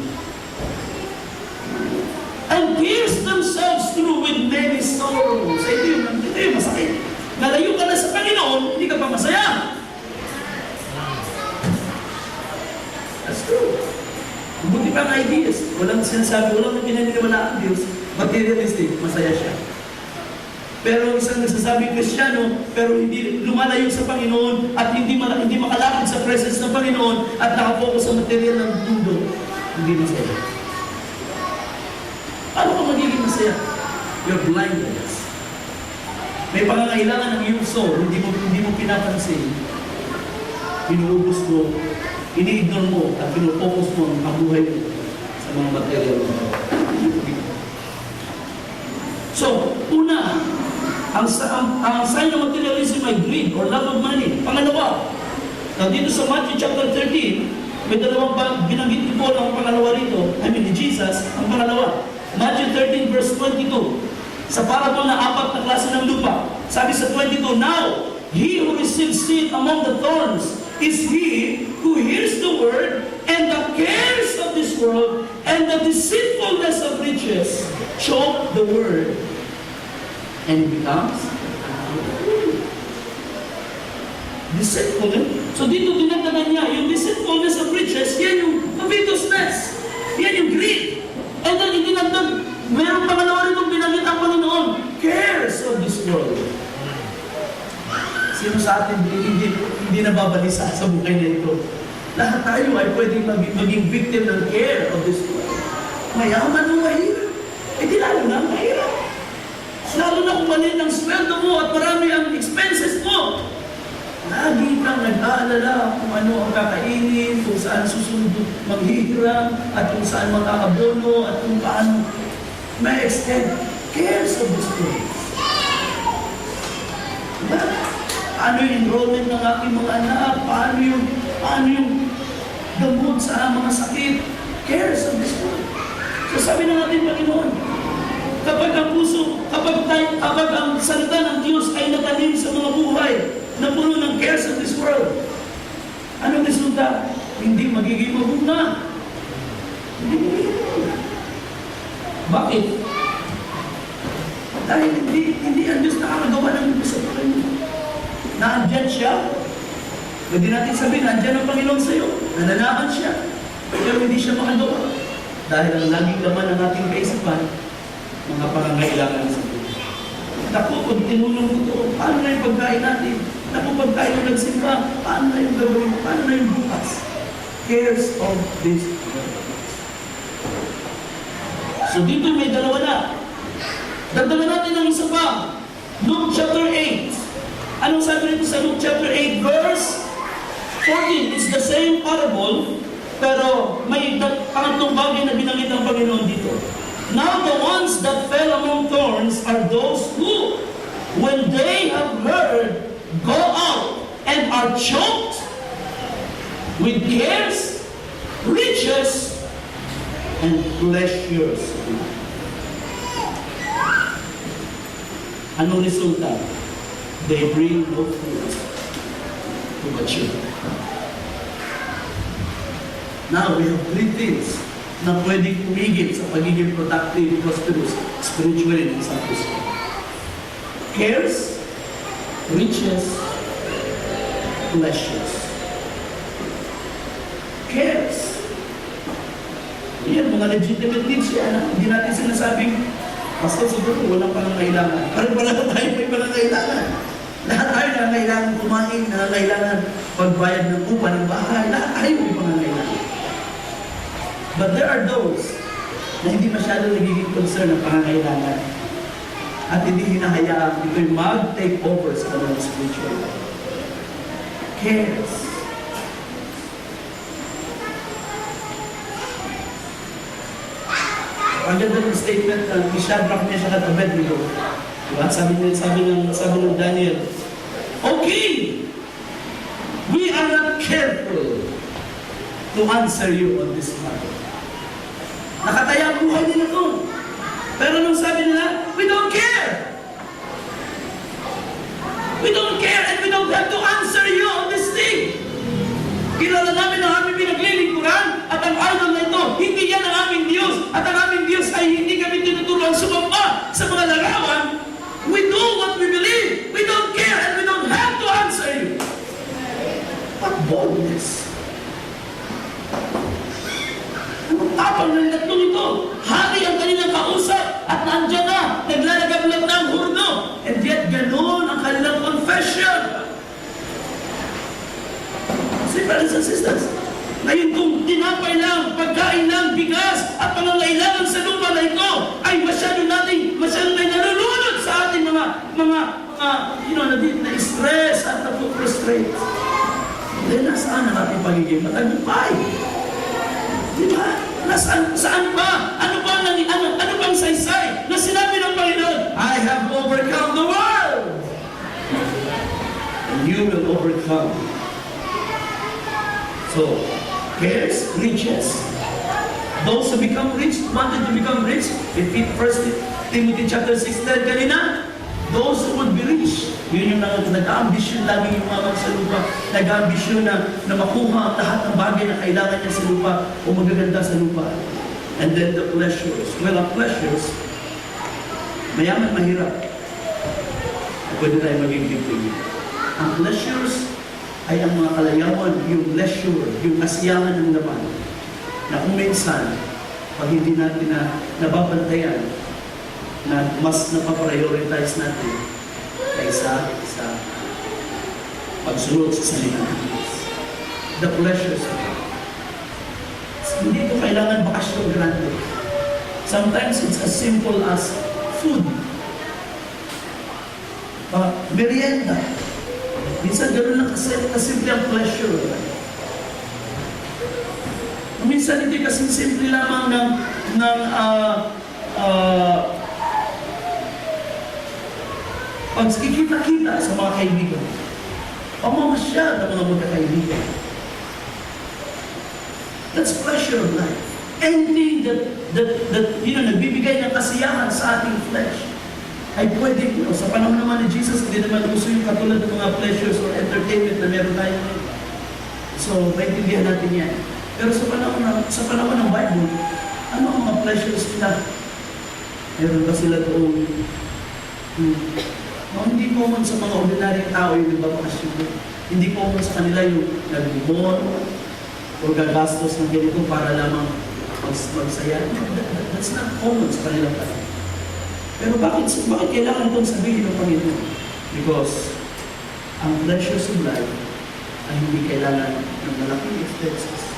And pierce themselves through with many sorrows. Ito yung masakit. Nalayo ka na sa Panginoon, hindi ka pa masaya. That's true. Buti pa ang ideas. Walang sinasabi, walang pinaniniwala ang Diyos. Materialistic, masaya siya. Pero isang nagsasabing Kristiyano, pero hindi lumalayo sa Panginoon at hindi makalapit sa presence ng Panginoon at nakapokus sa material ng mundo, hindi masaya. Paano ka magiging masaya? You're blinded. May pangangailangan ng iyong soul, hindi mo pinapansin. Pinuubos mo, ini-ignore mo at pinupokus mo ang buhay mo sa mga material mo. So, una, ang sign ng materialism ay greed or love of money. Pangalawa, dito sa Matthew chapter 13, may dalawang binanggit ko ang pangalawa rito, ni Jesus, ang pangalawa. Matthew 13 verse 22. Sa parabol na 4 na klase ng lupa. Sabi sa 22, now, he who receives seed among the thorns is he who hears the word, and the cares of this world and the deceitfulness of riches choke the word, and becomes deceitfulness. So dito dinagdagan niya, yung deceitfulness of riches, yan yung covetousness, yan yung greed. And then idinagdag, mayroong pangalawa rin itong binanggit ang Panginoon, cares of this world. Sino sa atin hindi nababalisa sa buhay na ito? Lahat tayo ay pwedeng maging victim ng care of this world. Mayaman o mahirap. Eh di lalo na mahirap. Lalo na kung maliit ang sweldo mo at marami ang expenses mo. Lagi kang nag-aalala kung ano ang kakainin, kung saan susunod maghihiram, at kung saan makakabono, at kung paano may extend cares of this world. Diba? Paano yung enrollment ng aking mga anak? Paano yung gamot sa mga sakit? Cares of this world. So sabi na natin, Panginoon, kapag ang puso, kapag ang salita ng Diyos ay natanim sa mga buhay na puno ng cares of this world, anong resulta? Hindi magiging mabunga. Hindi magiging mabunga. Bakit? Dahil hindi ang Diyos nakakagawa ng sa Panginoon. Naandyan siya. Pwede natin sabihin, naandyan ang Panginoon sa iyo. Nananahan siya. Pero hindi siya makagawa. Dahil ang laging laman ng ating kaisipan, mga pangangailangan sa buhay. Naku, pag tinulong mo ito, paano na yung pagkain natin? Naku, pag tayo nagsimba, paano na yung gawin? Paano na yung bukas? cares of this world. So dito may dalawa na. Dagdagan natin ng isa pa. Luke chapter 8. Anong sabi nito sa Luke chapter 8 verse 14? It's the same parable, pero may pangatlong bagay na binanggit ng Panginoon dito. Now the ones that fell among thorns are those who, when they have heard, go out and are choked with cares, riches, and pleasures. Anong resulta? They bring no fruit to mature. Now, we have three things na pwedeng kumigit sa pagiging productive, prosperous, spiritually, and successful. Cares, riches, pleasures. Cares. Yan, mga legitimate needs yan. Hindi natin sinasabing, Pastor, siguro walang pangangailangan. Parang wala tayo may pangangailangan. Lahat tayo nangangailangan kumain, nangangailangan pagbayad ng upa ng bahay. Lahat tayo may pangangailangan. But there are those na hindi masyado nagiging concern ng pangangailangan. At hindi hinahayaan ito'y mag-take over sa kanilang spiritual life. Cares. Ang ganda ng statement ni Shadrach, Meshach at Abednego. Diba? Sabi ng Daniel, okay, we are not careful to answer you on this matter. Nakataya ang buhay nila doon. Pero nung sabi nila, we don't care. We don't care and we don't have to answer you on this thing. Kilala namin ang aming pinaglilingkuran at ang idol na ito, hindi yan ang aming Diyos. At ang aming Diyos ay hindi kami tinuturuan sumamba sa mga larawan. We do what we believe. We don't care and we don't have to answer you. What boldness! Anong tapang ng tatlong ito? Hari ang kanilang kausap at nandyan na, naglalagablag na ang hurno. And yet, ganoon ang kanilang confession. See, brothers and sisters, ngayon kung tinapay lang, pagkain lang, bigas, at pangangailangan sa lupa na ito, ay masyado may nalulunod sa ating mga na-stress at na-frustrate. Then, nasaan ang ating pagiging matagumpay? Diba? Saan ba? Ano bang saysay na sinabi ng Panginoon? I have overcome the world! And you will overcome. So, cares, riches. Those who become rich, wanted to become rich, in 1 Timothy chapter 6, kanina, those who would be rich. Yun yung nag-ambisyon lagi yung mamang sa lupa. Nag-ambisyon na makuha ang lahat ng bagay na kailangan niya sa lupa o magaganda sa lupa. And then the pleasures. Well, ang pleasures, mayaman, mahirap. Pwede tayo maging big. Ang pleasures ay ang mga kalayawan, yung leisure, yung kasiyahan ng laman. Na kung minsan, pag hindi natin na nababantayan, na mas napaprioritize natin kaysa sa pagsunod sa salita ng Diyos. The pleasures of it. Hindi ito kailangan bakasyon grande. Sometimes it's as simple as food. Merienda. Minsan gano'n lang kasimple ang pleasure. Minsan hindi kasi simple lamang ng pagkikita-kita sa mga kaibigan. Pamamasyal ng mga magkakaibigan. That's pleasure of life. Anything that nagbibigay ng kasiyahan sa ating flesh ay pwede, sa panahon naman ni Jesus, hindi naman uso yung katulad ng mga pleasures or entertainment na meron tayo ngayon. So, maintindihan natin yan. Pero sa panahon ng Bible, ano ang mga pleasures nila? Meron ba sila doon? Hindi common sa mga ordinaryong tao yung nagbabakasyon. Hindi common sa kanila yung nag-bumon o gagastos ng ganito para lamang magsaya. That's not common sa kanilang tao. Pero bakit kailangan itong sabihin ng Panginoon? Because ang pleasures of life ay hindi kailangan ng malaking expenses.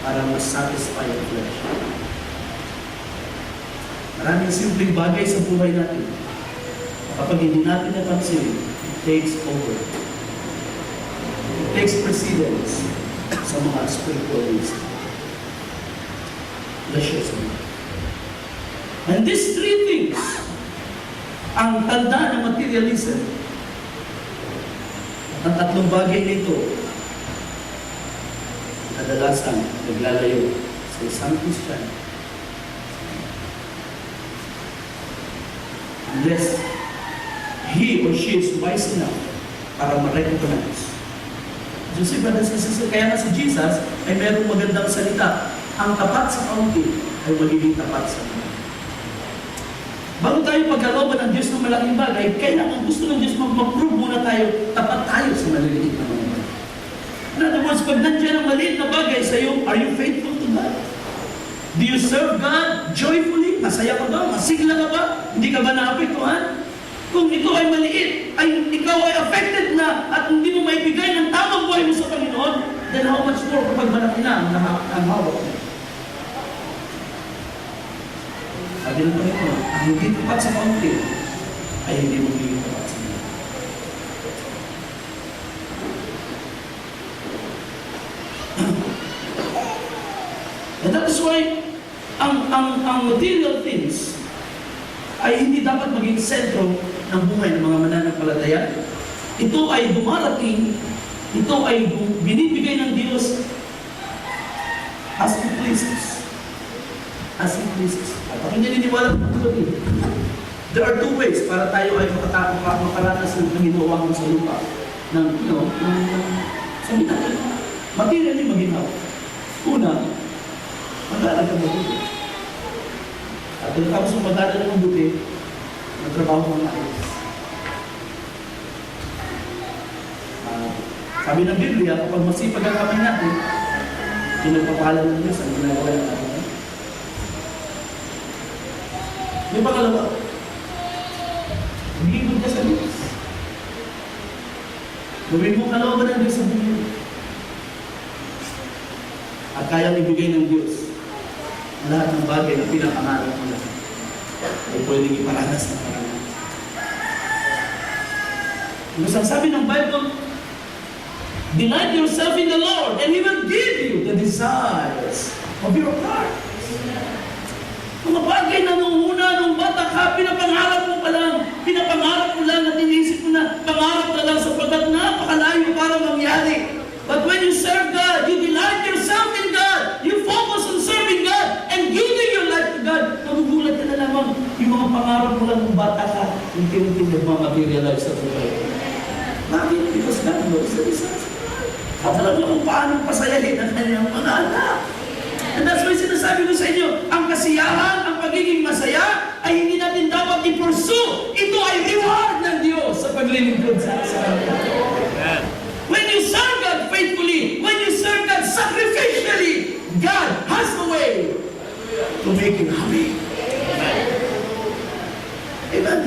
para mas-satisfy ang flesh. Maraming simpleng bagay sa buhay natin. Kapag hindi natin napansin, it takes over. It takes precedence sa mga spiritual needs. Let's share some. And these three things, ang tanda ng materialism, at ang tatlong bagay nito, kadalasan naglalayo sa isang Christian unless he or she is wise enough para ma-recognize. Joseph, kaya nga si Jesus ay mayroong magandang salita. Ang tapat sa kaunti ay magiging tapat sa mga. Bago tayo pagkalooban ng Diyos ng malaking bagay, kailangan gusto ng Diyos mag-prove muna tayo, tapat tayo sa maliliit na mga bagay. In other words, pag nandiyan ang maliit na bagay sa iyo, are you faithful to God? Do you serve God joyfully? Masaya ka ba? Masigla ka ba? Hindi ka ba naapektuhan? Kung ito ay maliit, ay ikaw ay affected na at hindi mo maibigay ng tamang buhay mo sa Panginoon, then how much more kapag malaki na ang hawak mo? Sabi ng Panginoon, ang hindi tapat sa kaunti ay hindi mo magiging tapat sa mga. And that is why ang material things ay hindi dapat maging sentro ng buhay ng mga mananampalataya. Ito ay dumarating, ito ay binibigay ng Diyos as He pleases. As He pleases. At ako naniniwala ng ito. There are two ways para tayo ay makaranas ng panginoon sa lupa. Sabi natin, materially maginaw. Una, mag-aaral ka mabuti. At tapos kung mag-aaral ka mabuti, magtrabaho ka maayos. Sabi ng Biblia, kapag masipag ang kamay natin, pinagpapalan ng Diyos ang ginagawa ng atin. May pangalawa, bigyan ka sa Diyos. Gawin mo kalooban ng Diyos sa buhay. At kayang ibigay ng Diyos lahat ng bagay na pinapangarap mo lang ay pwedeng iparanas na paranas. Ang sabi ng Bible, delight yourself in the Lord and He will give you the desires of your heart. Mga bagay na nung una, nung bata ka, pinapangarap mo lang at inisip mo na pangarap na lang sapagkat napakalayo para mangyari. But when you serve God, you delight yourself in God, you focus on serving God and giving your life to God, magugulat ka na lamang yung mga pangarap mo lang nung bata ka, unti-unti nagmamaterialize sa buhay. Bakit? Because God knows the desires. At alam niyo kung paano pasayahin ang kanyang mga anak. And that's why sinasabi ko sa inyo, ang kasiyahan, ang pagiging masaya, ay hindi natin dapat i-pursue. Ito ay reward ng Diyos sa paglilingkod sa Kanya. When you serve God faithfully, when you serve God sacrificially, God has a way to make you happy. Amen.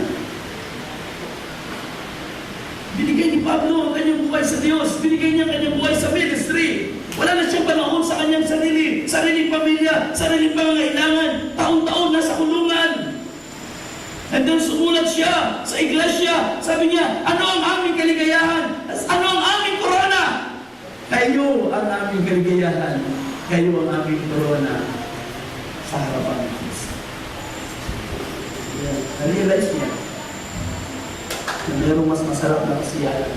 Binigay ni Pablo ang kanyang buhay sa Diyos. Binigay niya ang kanyang buhay sa ministry. Wala na siyang panahon sa kanyang sariling pamilya, sariling pangangailangan. Taon-taon nasa kulungan. And then sumulat siya sa iglesia. Sabi niya, ano ang aming kaligayahan? Ano ang aming korona? Kayo ang aming kaligayahan. Kayo ang aming korona sa harapan ng Kristo. Yeah. Na-realize niya na mayroong mas masarap na kasiyahan.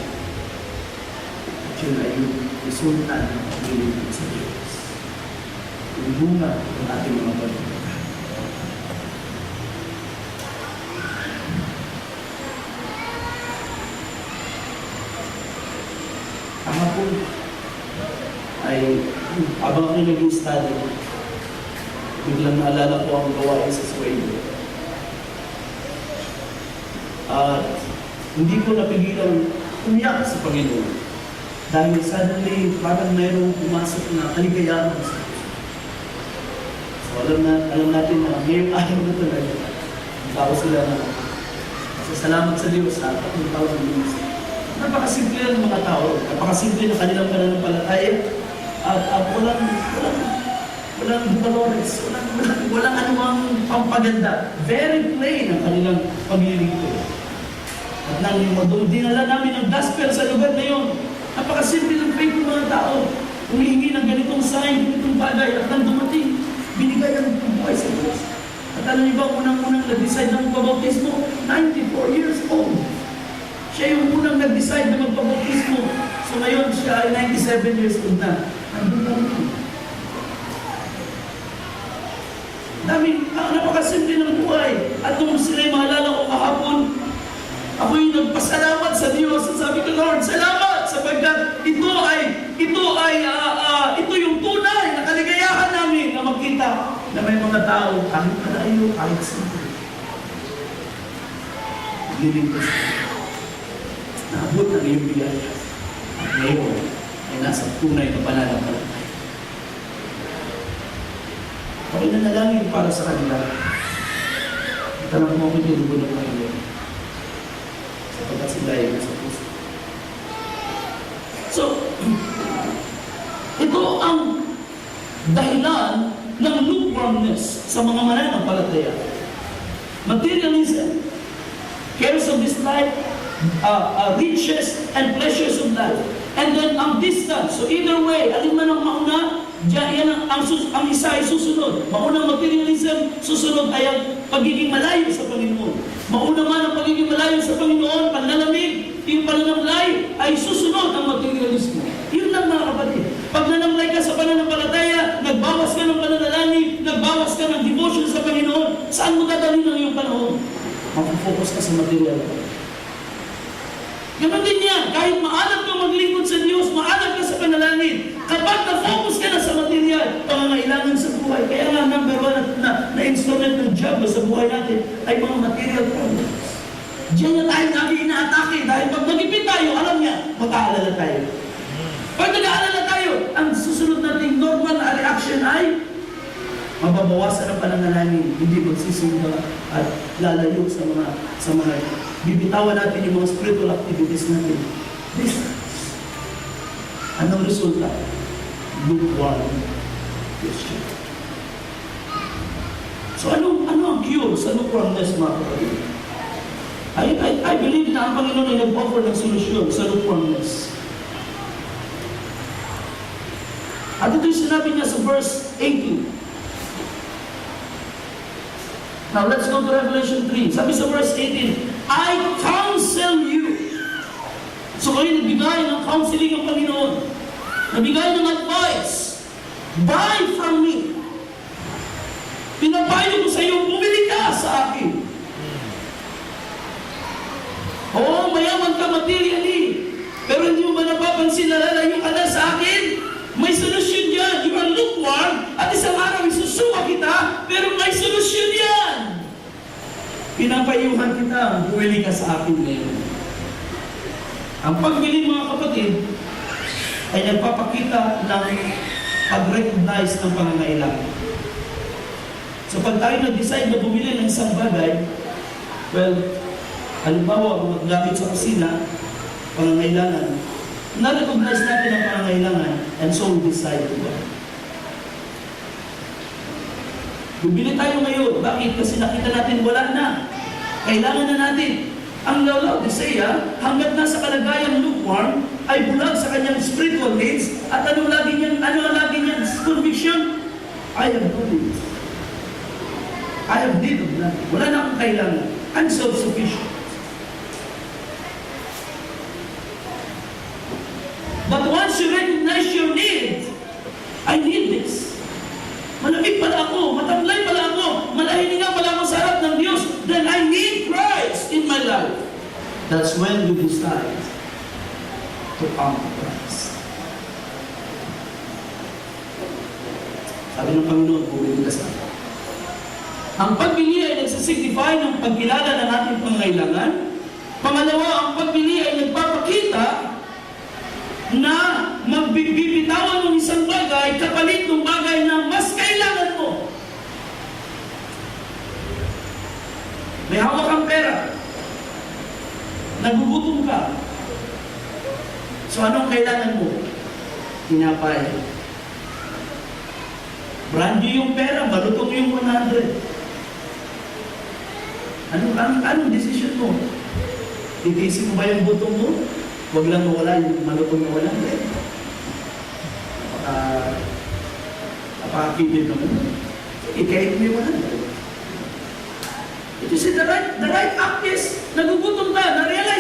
At yun ay yung resulta ng paglilingkod sa Diyos. Yung bunga ng ating mga pagkakas. Kahapon ay habang ako nag-study, biglang naalala ko ang gawain sa Sweden. At hindi ko napigilan umiyak sa Panginoon. Dahil suddenly, parang mayroong pumasok na kaligayahan sa Diyos. So alam natin na ngayong ayaw na talaga. Ang tao sila na salamat sa Diyos sa 3,000 years. Napakasimple ng mga tao. Napakasimple ng kanilang pananampalataya. At walang walang valores, walang anumang pampaganda. Very plain ang kanilang paglilingkod. At nang dinala namin ang gospel sa lugar na yun, napakasimple ng faith ng mga tao. Humihingi ng ganitong sign, ganitong bagay, at nang dumating, binigay ang buhay sa Diyos. At alam niyo ba, unang-unang nag-decide na magpabautismo? 94 years old. Siya yung unang nag-decide na magpabautismo. So ngayon, siya ay 97 years old na. Nandun lang yun. Napakasimple ng buhay. At nung sila'y maalala ko kahapon, ako yung nagpasalamat sa Diyos. At sabi ko, Lord, salamat sapagkat ito yung tunay na kaligayahan namin na makita na may mga tao kahit malayo, kahit simple. Nilingkod sa naabot ng iyong biyaya. At ngayon ay nasa tunay na pananampalataya. Ako nanalangin para sa kanila. Tanong mo ko yung dugo ng Panginoon. Sapagkat sila ay nasa puso. So, ito ang dahilan ng lukewarmness sa mga mananampalataya. Materialism, cares of this life, riches and pleasures of life. And then ang distance. So either way, alin man ang mauna, yan ang isa ay susunod. Maunang materialism, susunod ay ang pagiging malayo sa Panginoon. Mauna man ang pagiging malayo sa Panginoon, panlalamig, yung pananamlay ay susunod ang materialismo. Yun lang mga kapatid. Pag nanamlay ka sa pananampalataya, nagbawas ka ng pananalangin, nagbawas ka ng devotion sa Panginoon, saan mo dadalhin ang iyong panahon? Mag-focus ka sa material. Ganon din yan. Kahit maalat ka maglingkod sa Diyos, maalat ka sa panalangin, kapag na-focus ka na sa material, pangangailangan sa buhay. Kaya nga, number one na instrument ng diablo sa buhay natin ay mga material problems. Diyan na tayo lagi inaatake dahil pag magipit tayo, alam niya, mag-aalala tayo. Pag nag-aalala tayo, ang susunod nating normal na reaction ay mababawasan ang pananalangin, hindi magsisimba at lalayo sa mga bibitawan natin yung mga spiritual activities natin. Distance. Anong resulta? Lukewarm Christian. So ano ang cure sa lukewarmness, mga kapatid? I believe na ang Panginoon ay nag-offer ng solusyon sa lukewarmness. At ito yung sinabi niya sa verse 18. Now, let's go to Revelation 3. Sabi sa verse 18, I counsel you. So, kayo nagbigay ng counseling ng Panginoon. Nabigay ng advice. Buy from me. Pinapayo ko sa iyo, bumili ka sa akin. Oo, mayaman ka materially. Pero hindi mo ba napapansin na lalayo ka na sa akin? May solusyon yan. You are lukewarm. At isang araw isusuwa kita, pero may solusyon yan. Pinapayuhan kita, bumili ka sa akin ngayon. Ang pagbili, mga kapatid, ay nagpapakita ng pag-recognize ng pangangailangan. So pag tayo nag-decide na bumili ng isang bagay, well, halimbawa, magamit sa kusina, pangangailangan, na-recognize natin ang pangangailangan, and so we decide to buy. Bumili tayo ngayon. Bakit? Kasi nakita natin wala na. Kailangan na natin. Ang Laodicea, hanggat nasa kalagayang lukewarm, ay bulag sa kanyang spiritual needs. At ano ang lagi niyang conviction? I have no need. I have need of nothing. Wala na akong kailangan. I'm self-sufficient. But once you recognize your need, I need this. Malamig pala ako, matamlay pala ako, malahininga pala ako sa harap ng Diyos, then I need Christ in my life. That's when you decide to come to Christ. Sabi ng Panginoon, bumili ka sa akin. Ang pagbili ay nagsasignify ng pagkilala ng ating pangangailangan. Pangalawa, ang pagbili ay nagpapakita na magbibitawan ng isang bagay kapalit ng bagay na mas kailangan mo. May hawak kang pera. Nagugutom ka. So anong kailangan mo? Tinapay. Brand new yung pera, malutong yung 100. Anong decision mo? Titiisin mo ba yung butong mo? Huwag lang mawala yung malutong na wala. Napakakibig naman. Ikain mo yung 100. It is the right act is, nagugutom ka, na-realize